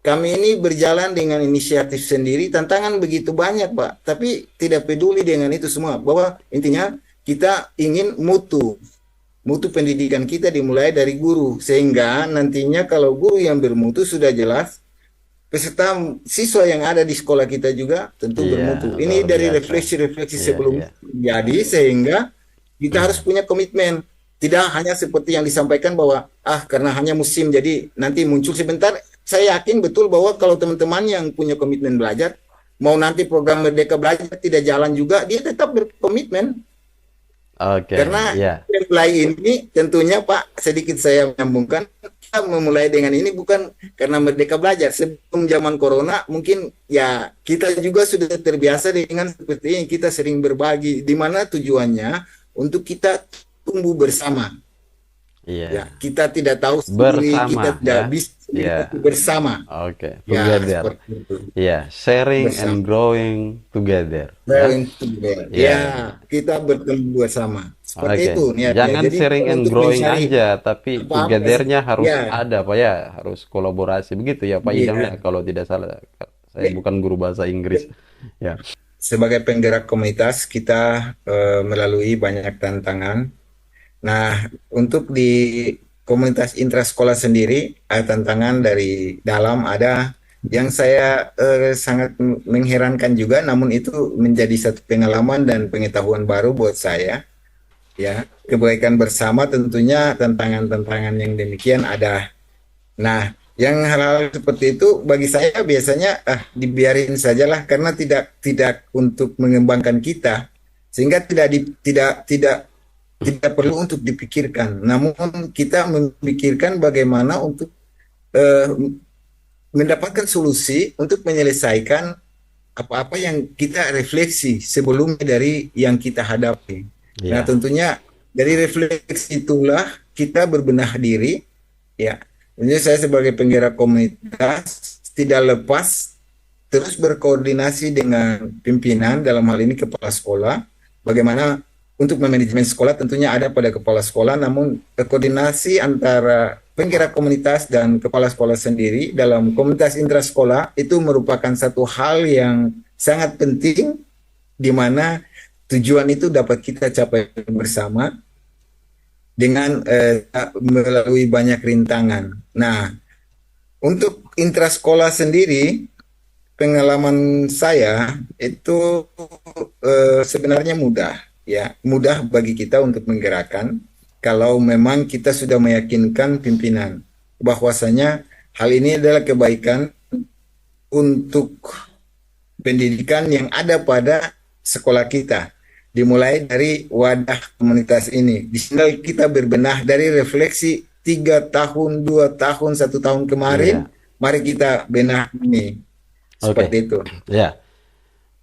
kami ini berjalan dengan inisiatif sendiri. Tantangan begitu banyak, Pak. Tapi tidak peduli dengan itu semua. Bahwa intinya kita ingin mutu pendidikan kita dimulai dari guru, sehingga nantinya kalau guru yang bermutu sudah jelas, peserta siswa yang ada di sekolah kita juga tentu bermutu. Ini luar dari biasa. refleksi-refleksi Iya, sebelum iya. jadi, sehingga kita harus punya komitmen. Tidak hanya seperti yang disampaikan bahwa karena hanya musim jadi nanti muncul sebentar. Saya yakin betul bahwa kalau teman-teman yang punya komitmen belajar, mau nanti program Merdeka Belajar tidak jalan juga, dia tetap berkomitmen. Oke, Karena iya. mulai ini tentunya Pak, sedikit saya menyambungkan, kita memulai dengan ini bukan karena Merdeka Belajar. Sebelum zaman Corona, mungkin ya kita juga sudah terbiasa dengan seperti ini. Kita sering berbagi, di mana tujuannya untuk kita tumbuh bersama. Ya, Iya. kita tidak tahu sendiri, Bersama kita tidak ya. bisa sendiri, Iya. tapi bersama. Oke, Ya, together. seperti itu. Iya, sharing and Bersama. growing together ya. Growing together. Iya. Ya, kita bertumbuh bersama. Seperti Oke. itu niatnya. Jangan Jadi sharing bukan and untuk growing mencari aja, tapi apa-apa. together-nya harus Ya, ada, Pak ya. Harus kolaborasi. Begitu ya, Pak Idam ya, iya. kalau tidak salah. Saya Ya. bukan guru bahasa Inggris. Ya. Sebagai penggerak komunitas, kita melalui banyak tantangan. Nah, untuk di komunitas intrasekolah sendiri, ada tantangan dari dalam, ada yang saya sangat mengherankan juga, namun itu menjadi satu pengalaman dan pengetahuan baru buat saya. Ya, kebaikan bersama tentunya tantangan-tantangan yang demikian ada. Nah, yang hal-hal seperti itu bagi saya biasanya dibiarin sajalah karena tidak untuk mengembangkan kita, sehingga tidak perlu untuk dipikirkan. Namun kita memikirkan bagaimana untuk eh, mendapatkan solusi untuk menyelesaikan apa-apa yang kita refleksi sebelumnya dari yang kita hadapi. Nah, Iya. tentunya dari refleksi itulah kita berbenah diri, ya. Jadi saya sebagai penggerak komunitas tidak lepas terus berkoordinasi dengan pimpinan, dalam hal ini kepala sekolah, bagaimana untuk manajemen sekolah tentunya ada pada kepala sekolah, namun koordinasi antara penggerak komunitas dan kepala sekolah sendiri dalam komunitas intrasekolah itu merupakan satu hal yang sangat penting, di mana tujuan itu dapat kita capai bersama dengan melalui banyak rintangan. Nah, untuk intrasekolah sendiri, pengalaman saya itu sebenarnya mudah, ya, mudah bagi kita untuk menggerakkan kalau memang kita sudah meyakinkan pimpinan bahwasanya hal ini adalah kebaikan untuk pendidikan yang ada pada sekolah kita. Dimulai dari wadah komunitas ini. Di sini kita berbenah dari refleksi 3 tahun, 2 tahun, 1 tahun kemarin. Iya. Mari kita benah ini. Oke. Seperti itu. Ya.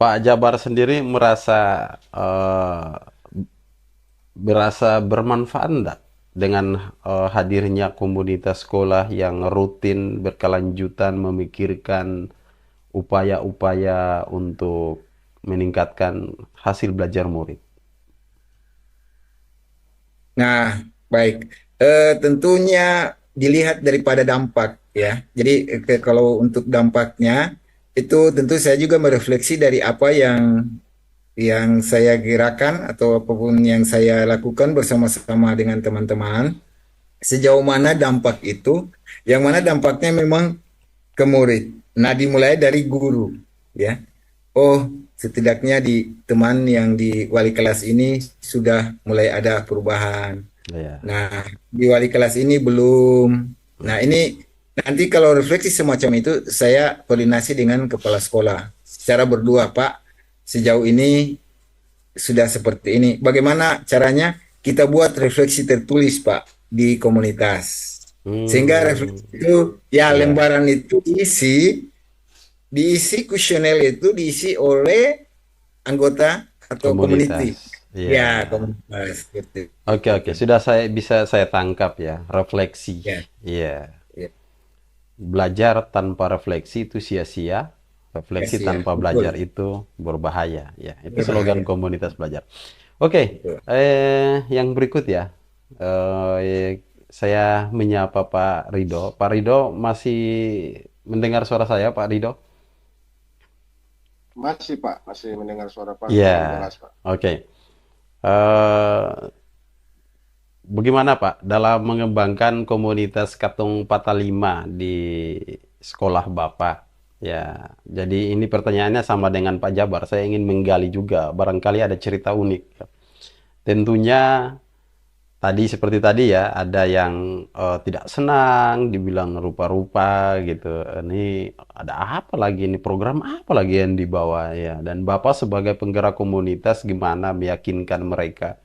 Pak Jabar sendiri berasa bermanfaat enggak dengan hadirnya komunitas sekolah yang rutin berkelanjutan memikirkan upaya-upaya untuk meningkatkan hasil belajar murid. Nah, baik. Tentunya dilihat daripada dampak, ya. Jadi kalau untuk dampaknya itu tentu saya juga merefleksi dari apa yang saya gerakan atau apapun yang saya lakukan bersama-sama dengan teman-teman, sejauh mana dampak itu, yang mana dampaknya memang ke murid. Nah, dimulai dari guru, ya. Oh, setidaknya di teman yang di wali kelas ini sudah mulai ada perubahan. Ya. Nah, di wali kelas ini belum. Nah, ini nanti kalau refleksi semacam itu, saya koordinasi dengan kepala sekolah secara berdua, Pak. Sejauh ini sudah seperti ini. Bagaimana caranya? Kita buat refleksi tertulis, Pak, di komunitas. Sehingga Hmm, refleksi itu, ya, ya, lembaran itu diisi kuesioner itu diisi oleh anggota atau community. komunitas. Ya, Ya. komunitas gitu. Oke, oke. Sudah bisa saya tangkap ya. Refleksi. Ya, Iya. ya, Belajar tanpa refleksi itu sia-sia. ya, Refleksi sih, ya. tanpa belajar Betul, itu berbahaya. Ya, itu slogan berbahaya. komunitas belajar. Oke, Betul. yang berikut ya. Saya menyapa Pak Rido. Pak Rido masih mendengar suara saya, Pak Rido? Masih Pak, masih mendengar suara Pak Iya. dengan jelas Pak. Oke. Eh, Bagaimana Pak dalam mengembangkan komunitas Katung 45 di sekolah Bapak? Ya, jadi ini pertanyaannya sama dengan Pak Jabar. Saya ingin menggali juga, barangkali ada cerita unik. Tentunya tadi seperti tadi ya, ada yang tidak senang, dibilang rupa-rupa gitu. Ini ada apa lagi ini program apa lagi yang dibawa ya? Dan Bapak sebagai penggerak komunitas gimana meyakinkan mereka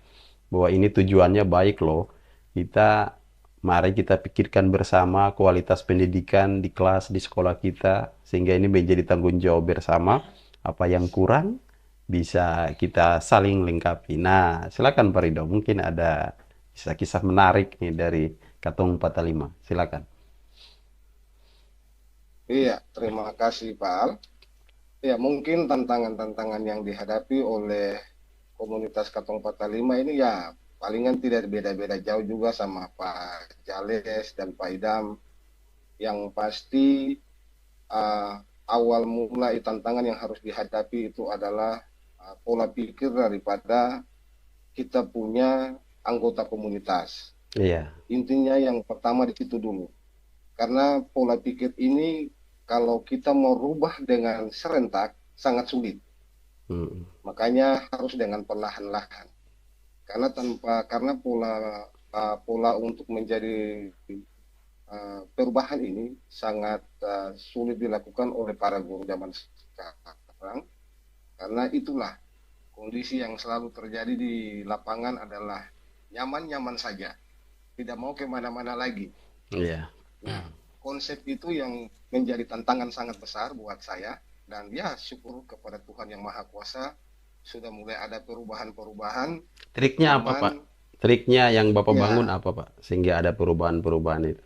bahwa ini tujuannya baik loh. Kita Mari kita pikirkan bersama kualitas pendidikan di kelas, di sekolah kita, sehingga ini menjadi tanggung jawab bersama. Apa yang kurang bisa kita saling lengkapi. Nah, silakan Pak Ridho, mungkin ada kisah-kisah menarik nih dari Katong 45. Silakan. Iya, terima kasih Pak Al. Ya, mungkin tantangan-tantangan yang dihadapi oleh komunitas Katong 45 ini ya palingan tidak beda-beda jauh juga sama Pak Jales dan Pak Idam. Yang pasti uh, awal mulai tantangan yang harus dihadapi itu adalah pola pikir daripada kita punya anggota komunitas. Iya. Intinya yang pertama di situ dulu. Karena pola pikir ini kalau kita mau rubah dengan serentak sangat sulit. Mm. Makanya harus dengan perlahan-lahan. Karena pola untuk menjadi perubahan ini sangat sulit dilakukan oleh para guru zaman sekarang. Karena itulah kondisi yang selalu terjadi di lapangan adalah nyaman-nyaman saja. Tidak mau kemana-mana lagi. Iya. Nah, konsep itu yang menjadi tantangan sangat besar buat saya. Dan ya syukur kepada Tuhan Yang Maha Kuasa sudah mulai ada perubahan-perubahan. Triknya apa, Pak? Cuman Triknya yang Bapak bangun ya, apa, Pak? Sehingga ada perubahan-perubahan itu.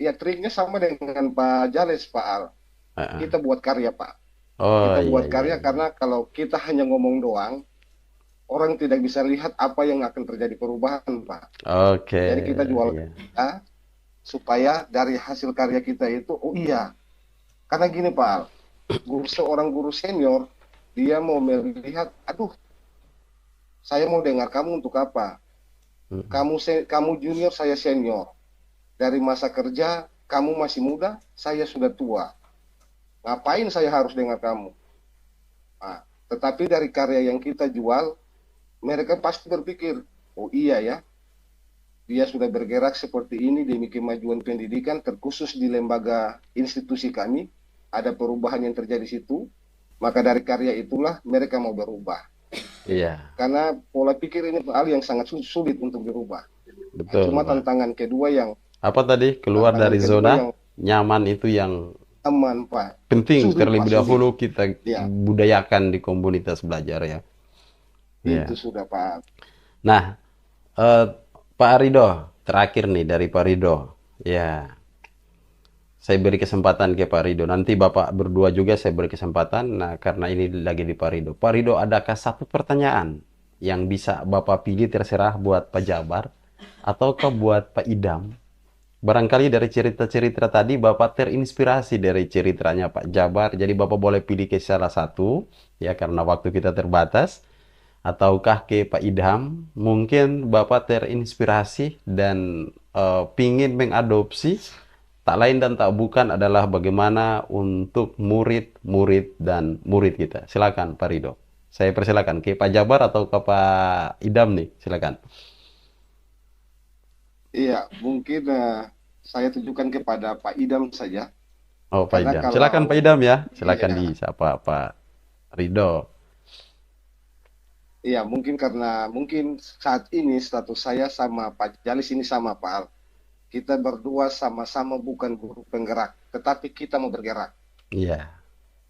ya triknya sama dengan Pak Jales, Pak Al. Heeh. Kita buat karya, Pak. Oh, Kita iya, buat iya, karya iya. karena kalau kita hanya ngomong doang, orang tidak bisa lihat apa yang akan terjadi perubahan, Pak. Oke, Jadi kita jual iya. karya supaya dari hasil karya kita itu, oh iya, karena gini Pak Al, seorang guru senior, dia mau melihat, aduh, saya mau dengar kamu untuk apa? Mm. Kamu junior, saya senior. Dari masa kerja, kamu masih muda, saya sudah tua. Ngapain saya harus dengar kamu? Nah, tetapi dari karya yang kita jual, mereka pasti berpikir, oh iya ya, dia sudah bergerak seperti ini demi kemajuan pendidikan, terkhusus di lembaga institusi kami, ada perubahan yang terjadi di situ, maka dari karya itulah mereka mau berubah. Iya, Karena pola pikir ini hal yang sangat sulit untuk dirubah. Nah, betul, cuma Pak. Apa tadi? Keluar tantangan dari kedua zona yang nyaman itu yang aman Pak, penting sulit Pak, terlebih sulit. dahulu kita Ya, budayakan di komunitas belajar ya. itu Ya. sudah Pak. Nah, eh, Pak Arido, terakhir nih dari Pak Rido. Ya, saya beri kesempatan ke Pak Rido. Nanti Bapak berdua juga saya beri kesempatan. Nah, karena ini lagi di Pak Rido. Pak Rido, adakah satu pertanyaan yang bisa Bapak pilih terserah buat Pak Jabar ataukah buat Pak Idam? Barangkali dari cerita-cerita tadi Bapak terinspirasi dari ceritanya Pak Jabar. Jadi Bapak boleh pilih ke salah satu, ya karena waktu kita terbatas. Ataukah ke Pak Idham, mungkin Bapak terinspirasi dan pingin mengadopsi, tak lain dan tak bukan adalah bagaimana untuk murid-murid dan murid kita. Silakan Pak Rido. Saya persilakan ke Pak Jabar atau ke Pak Idam nih, silakan. Iya, mungkin saya tujukan kepada Pak Idam saja, Oh, Pak karena Idam. kalau Silakan Pak Idam ya. Silakan iya, disapa Pak Rido. iya mungkin karena mungkin saat ini status saya sama Pak Jalis ini sama Pak Al. Kita berdua sama-sama bukan guru penggerak, tetapi kita mau bergerak. Iya,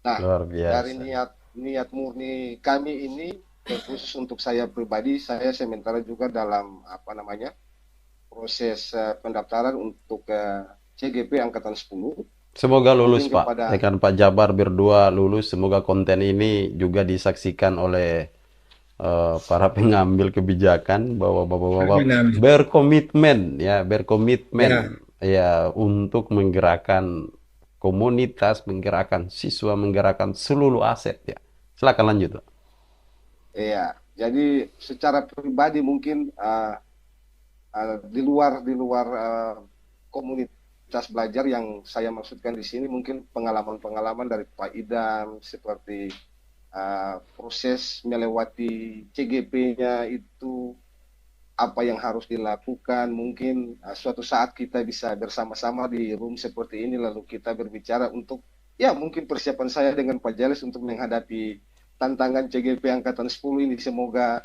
Nah, luar dari biasa. niat murni kami ini, khusus untuk saya pribadi, saya sementara juga dalam apa namanya proses pendaftaran untuk CGP angkatan 10. Semoga lulus Mungkin Pak. kepada Rekan Pak Jabar berdua lulus. Semoga konten ini juga disaksikan oleh para pengambil kebijakan bahwa bapak-bapak Amin, amin. berkomitmen ya, berkomitmen Ya, ya untuk menggerakkan komunitas, menggerakkan siswa, menggerakkan seluruh aset ya. Silakan lanjut, Pak. ya, jadi secara pribadi mungkin di luar komunitas belajar yang saya maksudkan di sini mungkin pengalaman-pengalaman dari Pak Idam seperti proses melewati CGP-nya itu apa yang harus dilakukan mungkin suatu saat kita bisa bersama-sama di room seperti ini lalu kita berbicara untuk ya mungkin persiapan saya dengan Pak Jales untuk menghadapi tantangan CGP angkatan 10 ini semoga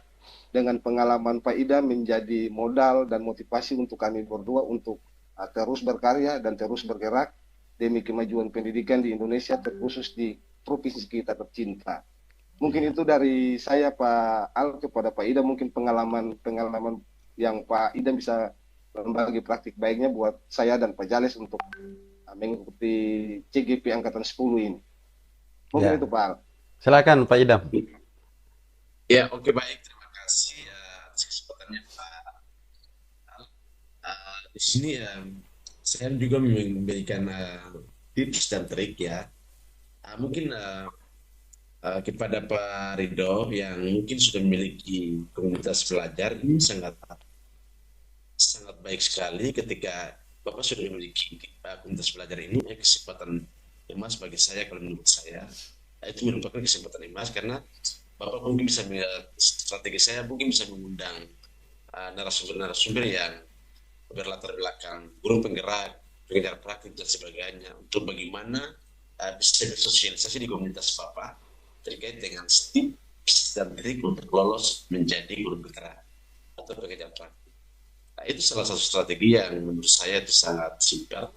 dengan pengalaman Pak Ida menjadi modal dan motivasi untuk kami berdua untuk terus berkarya dan terus bergerak demi kemajuan pendidikan di Indonesia, terkhusus di provinsi kita tercinta. Mungkin Iya. itu dari saya Pak Al kepada Pak Ida, mungkin pengalaman-pengalaman yang Pak Ida bisa membagi praktik baiknya buat saya dan Pak Jales untuk mengikuti CGP Angkatan 10 ini. Mungkin itu Ya. Pak Al. Silakan Pak Idam. Ya, oke baik. Terima kasih atas kesempatannya Pak. Di sini saya juga memberikan tips dan trik ya. Mungkin kepada Pak Ridho yang mungkin sudah memiliki komunitas belajar ini sangat sangat baik sekali ketika Bapak sudah memiliki komunitas belajar ini kesempatan emas bagi saya kalau menurut saya. Itu merupakan kesempatan emas karena Bapak mungkin bisa strategi saya mungkin bisa mengundang narasumber-narasumber yang berlatar belakang guru penggerak, pengajar praktik dan sebagainya untuk bagaimana bisa bersosialisasi di komunitas Bapak terkait dengan tips dan trik untuk lolos menjadi guru penggerak atau pengajar praktik. Nah, itu salah satu strategi yang menurut saya itu sangat simpel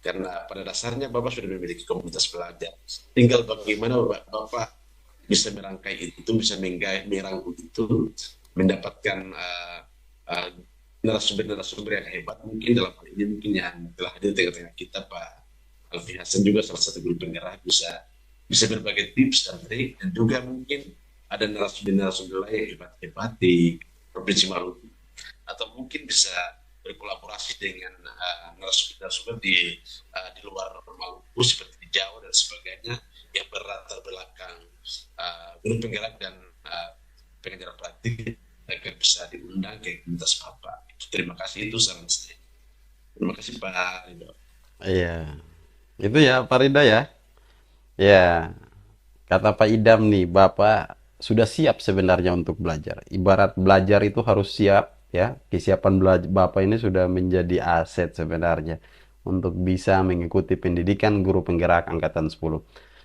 karena pada dasarnya Bapak sudah memiliki komunitas belajar. Tinggal bagaimana Bapak bisa merangkai itu, bisa merangkum itu, mendapatkan uh, narasumber-narasumber yang hebat mungkin dalam hal ini mungkin yang telah hadir di tengah-tengah kita Pak Alfi Hasan juga salah satu guru penggerak bisa bisa berbagi tips dan trik dan juga mungkin ada narasumber-narasumber lain yang hebat-hebat di Provinsi Maluku atau mungkin bisa berkolaborasi dengan narasumber-narasumber di luar Maluku seperti di Jawa dan sebagainya yang berlatar belakang guru penggerak dan pengajar praktik agar bisa diundang ke komunitas Bapak. Terima kasih itu saran saya. Terima kasih Pak Ridho. Iya. Itu ya Pak Rida ya. Ya, kata Pak Idam nih, Bapak sudah siap sebenarnya untuk belajar. Ibarat belajar itu harus siap ya. Kesiapan belajar Bapak ini sudah menjadi aset sebenarnya untuk bisa mengikuti pendidikan guru penggerak angkatan 10.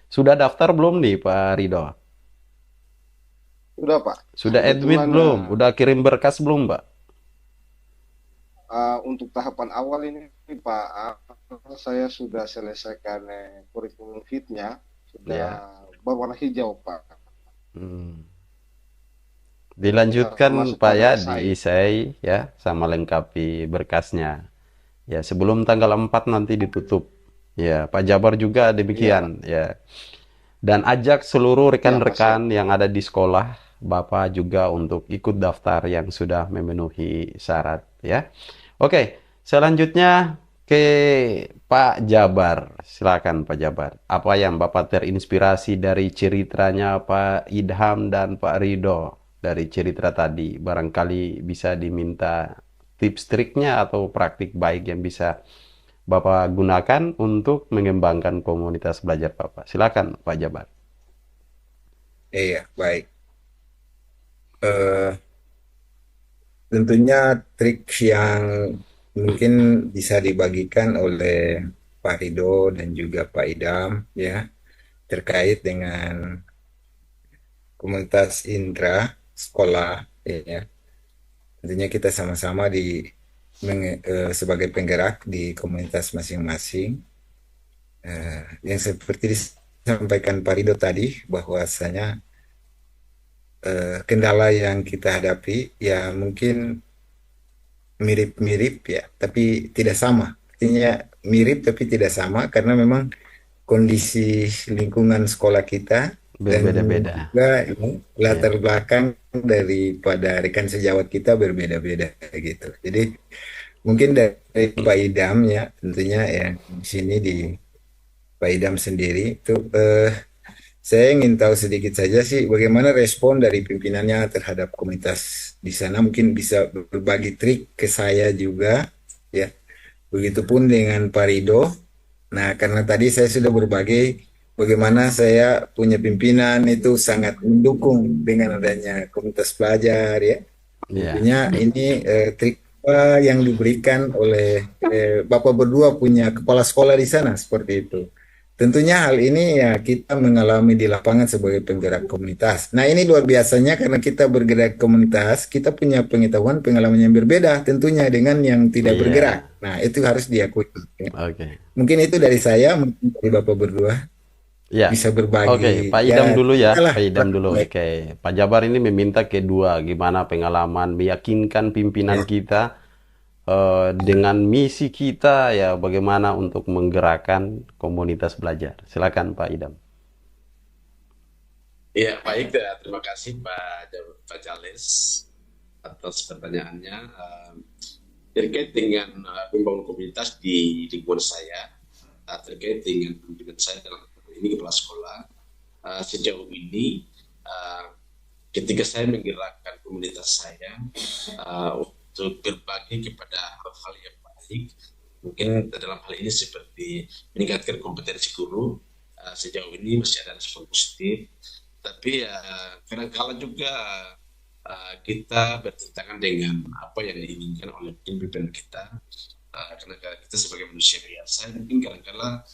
Sudah daftar belum nih Pak Ridho? Sudah Pak. Sudah admit Kebetulan belum? Udah kirim berkas belum, Pak? untuk tahapan awal ini Pak Al, saya sudah selesaikan kurikulum fitnya, Ya. sudah berwarna hijau Pak. Hmm. Sudah Dilanjutkan masuk Pak pada ya di esai. isai ya sama lengkapi berkasnya. Ya, sebelum tanggal 4 nanti ditutup. Ya, Pak Jabar juga Iya demikian Pak. ya. Dan ajak seluruh Iya Pak, rekan-rekan siap. yang ada di sekolah Bapak juga untuk ikut daftar yang sudah memenuhi syarat ya. Oke, selanjutnya ke Pak Jabar. Silakan Pak Jabar. Apa yang Bapak terinspirasi dari ceritanya Pak Idham dan Pak Ridho dari cerita tadi? Barangkali bisa diminta tips triknya atau praktik baik yang bisa Bapak gunakan untuk mengembangkan komunitas belajar Bapak. Silakan Pak Jabar. Iya, baik. Eh, Tentunya trik yang mungkin bisa dibagikan oleh Pak Rido dan juga Pak Idam ya terkait dengan komunitas Indra sekolah ya. Tentunya kita sama-sama sebagai penggerak di komunitas masing-masing. Yang seperti disampaikan Pak Rido tadi bahwasanya kendala yang kita hadapi ya mungkin mirip-mirip ya, tapi tidak sama. Artinya mirip tapi tidak sama karena memang kondisi lingkungan sekolah kita dan Berbeda-beda. juga ini, latar Ya. belakang daripada rekan sejawat kita berbeda-beda gitu. Jadi mungkin dari Pak Idam ya tentunya ya di sini di Pak Idam sendiri itu saya ingin tahu sedikit saja sih bagaimana respon dari pimpinannya terhadap komunitas di sana. Mungkin bisa berbagi trik ke saya juga ya. Begitupun dengan Pak Rido. Nah, karena tadi saya sudah berbagi bagaimana saya punya pimpinan itu sangat mendukung dengan adanya komunitas belajar ya. Ya. Tentunya ini trik apa yang diberikan oleh Bapak berdua punya kepala sekolah di sana seperti itu. tentunya hal ini ya kita mengalami di lapangan sebagai penggerak komunitas. Nah ini luar biasanya karena kita bergerak komunitas, kita punya pengetahuan pengalaman yang berbeda tentunya dengan yang tidak Iya, bergerak. Nah itu harus diakui. Ya. oke. Mungkin itu dari saya, mungkin dari Bapak berdua Ya, bisa oke, berbagi. Pak Idam Ya, dulu ya, adalah Pak Idam dulu. baik. Oke, Pak Jabar ini meminta kedua, gimana pengalaman meyakinkan pimpinan Ya, kita dengan misi kita ya, bagaimana untuk menggerakkan komunitas belajar. Silakan Pak Idam. Ya, baik. Terima kasih Pak Jales atas pertanyaannya. Terkait dengan membangun komunitas di lingkungan saya, terkait dengan pimpinan saya dalam ini kepala sekolah, sejauh ini ketika saya menggerakkan komunitas saya untuk berbagi kepada hal-hal yang baik, mungkin dalam hal ini seperti meningkatkan kompetensi guru, sejauh ini masih ada respon positif, tapi kadang-kala juga kita bertentangan dengan apa yang diinginkan oleh pimpinan kita, karena kita sebagai manusia biasa mungkin kadang-kala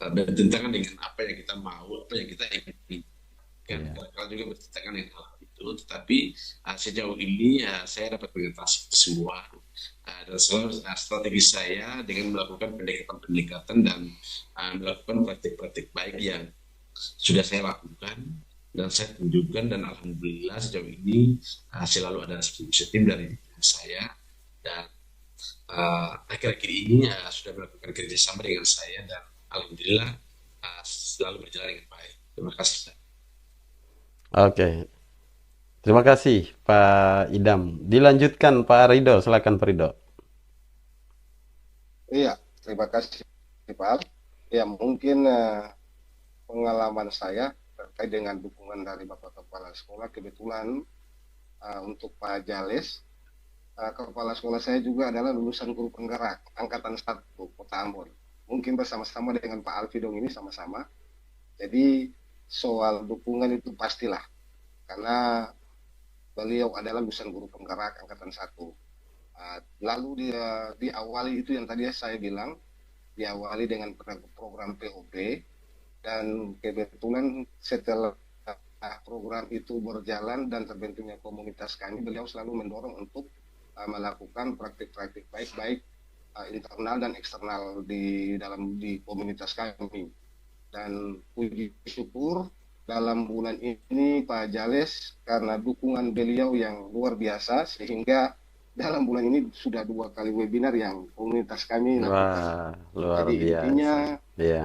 bertentangan dengan apa yang kita mau, apa yang kita inginkan. Iya. Kadang-kala juga bertentangan dengan hal itu, tetapi sejauh ini saya dapat mengatasi itu semua. Dan selalu strategi saya dengan melakukan pendekatan-pendekatan dan melakukan praktik-praktik baik yang sudah saya lakukan dan saya tunjukkan, dan alhamdulillah sejauh ini selalu ada respon positif dari saya, dan akhir-akhir ini sudah melakukan kerjasama dengan saya, dan alhamdulillah selalu berjalan dengan baik. Terima kasih. Oke, terima kasih Pak Idam. Dilanjutkan Pak Ridho, silakan Pak Ridho. Iya, terima kasih Pak Al. Ya, mungkin pengalaman saya terkait dengan dukungan dari Bapak Kepala Sekolah, kebetulan untuk Pak Jales, Kepala Sekolah saya juga adalah lulusan guru penggerak Angkatan 1 Kota Ambon. Mungkin bersama-sama dengan Pak Alfidong ini sama-sama. Jadi soal dukungan itu pastilah, karena beliau adalah lulusan guru penggerak Angkatan 1. Lalu dia diawali itu yang tadi saya bilang, diawali dengan program POP, dan kebetulan setelah program itu berjalan dan terbentuknya komunitas kami, beliau selalu mendorong untuk melakukan praktik-praktik baik-baik internal dan eksternal di komunitas kami. Dan puji syukur dalam bulan ini Pak Jales, karena dukungan beliau yang luar biasa, sehingga dalam bulan ini sudah 2 kali webinar yang komunitas kami lakukan. Wah, luar Jadi biasa. intinya Iya,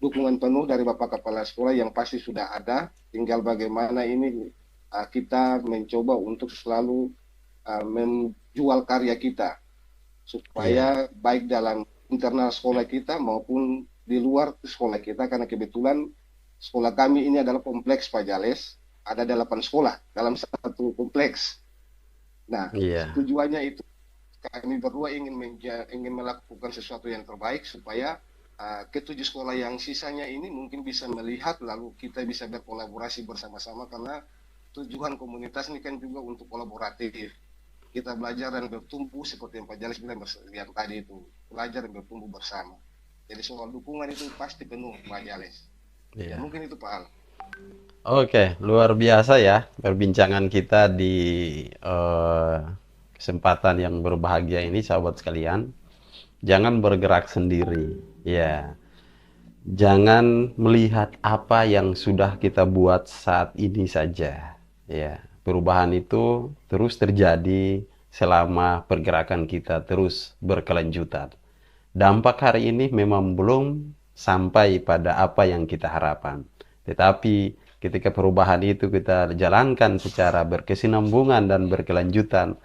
dukungan penuh dari Bapak Kepala Sekolah yang pasti sudah ada. Tinggal bagaimana ini kita mencoba untuk selalu menjual karya kita, iya, supaya baik dalam internal sekolah kita maupun di luar sekolah kita, karena kebetulan sekolah kami ini adalah kompleks Pak Jales, ada 8 sekolah dalam satu kompleks. Nah, iya, tujuannya itu kami berdua ingin melakukan sesuatu yang terbaik, supaya ketujuh sekolah yang sisanya ini mungkin bisa melihat, lalu kita bisa berkolaborasi bersama-sama, karena tujuan komunitas ini kan juga untuk kolaboratif. Kita belajar dan bertumbuh seperti yang Pak Jalis bilang yang tadi itu, belajar dan bertumbuh bersama. Jadi soal dukungan itu pasti penuh Pak Jalis. Ya iya. mungkin itu Pak Al. Oke, luar biasa ya perbincangan kita di eh, kesempatan yang berbahagia ini, sahabat sekalian. Jangan bergerak sendiri. Ya, jangan melihat apa yang sudah kita buat saat ini saja. Ya, perubahan itu terus terjadi selama pergerakan kita terus berkelanjutan. Dampak hari ini memang belum sampai pada apa yang kita harapkan. Tetapi ketika perubahan itu kita jalankan secara berkesinambungan dan berkelanjutan,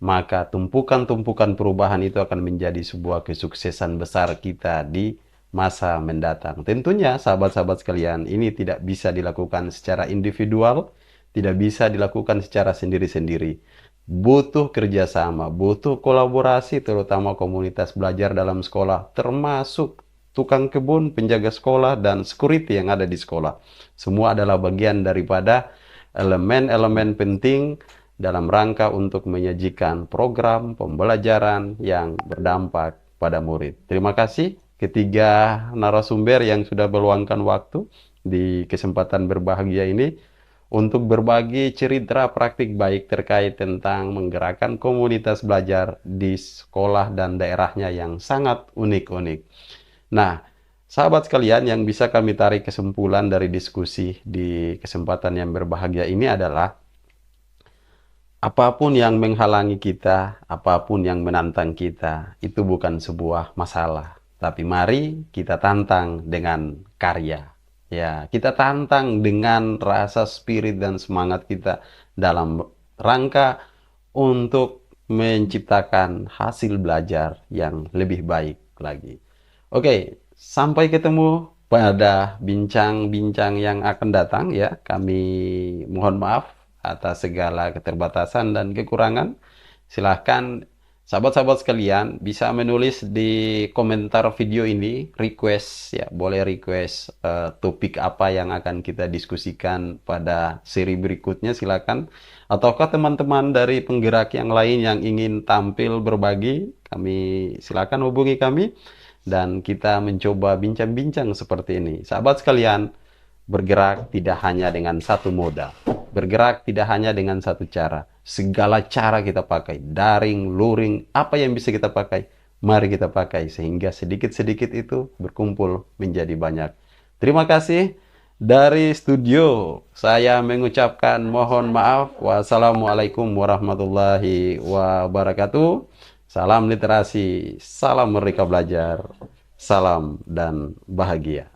maka tumpukan-tumpukan perubahan itu akan menjadi sebuah kesuksesan besar kita di masa mendatang. Tentunya sahabat-sahabat sekalian, ini tidak bisa dilakukan secara individual, tidak bisa dilakukan secara sendiri-sendiri. Butuh kerjasama, butuh kolaborasi, terutama komunitas belajar dalam sekolah, termasuk tukang kebun, penjaga sekolah, dan security yang ada di sekolah. Semua adalah bagian daripada elemen-elemen penting dalam rangka untuk menyajikan program pembelajaran yang berdampak pada murid. Terima kasih ketiga narasumber yang sudah meluangkan waktu di kesempatan berbahagia ini untuk berbagi cerita praktik baik terkait tentang menggerakkan komunitas belajar di sekolah dan daerahnya yang sangat unik-unik. Nah, sahabat sekalian, yang bisa kami tarik kesimpulan dari diskusi di kesempatan yang berbahagia ini adalah apapun yang menghalangi kita, apapun yang menantang kita, itu bukan sebuah masalah. Tapi mari kita tantang dengan karya. Ya, kita tantang dengan rasa spirit dan semangat kita dalam rangka untuk menciptakan hasil belajar yang lebih baik lagi. Oke, sampai ketemu pada bincang-bincang yang akan datang ya. Kami mohon maaf atas segala keterbatasan dan kekurangan. Silahkan sahabat-sahabat sekalian bisa menulis di komentar video ini, request ya, boleh request topik apa yang akan kita diskusikan pada seri berikutnya, silakan. Ataukah teman-teman dari penggerak yang lain yang ingin tampil berbagi, silakan hubungi kami dan kita mencoba bincang-bincang seperti ini. Sahabat sekalian, bergerak tidak hanya dengan satu moda, bergerak tidak hanya dengan satu cara. Segala cara kita pakai, daring, luring, apa yang bisa kita pakai, mari kita pakai sehingga sedikit-sedikit itu berkumpul menjadi banyak. Terima kasih. Dari studio, saya mengucapkan mohon maaf. Wassalamualaikum warahmatullahi wabarakatuh. Salam literasi, salam merdeka belajar, salam dan bahagia.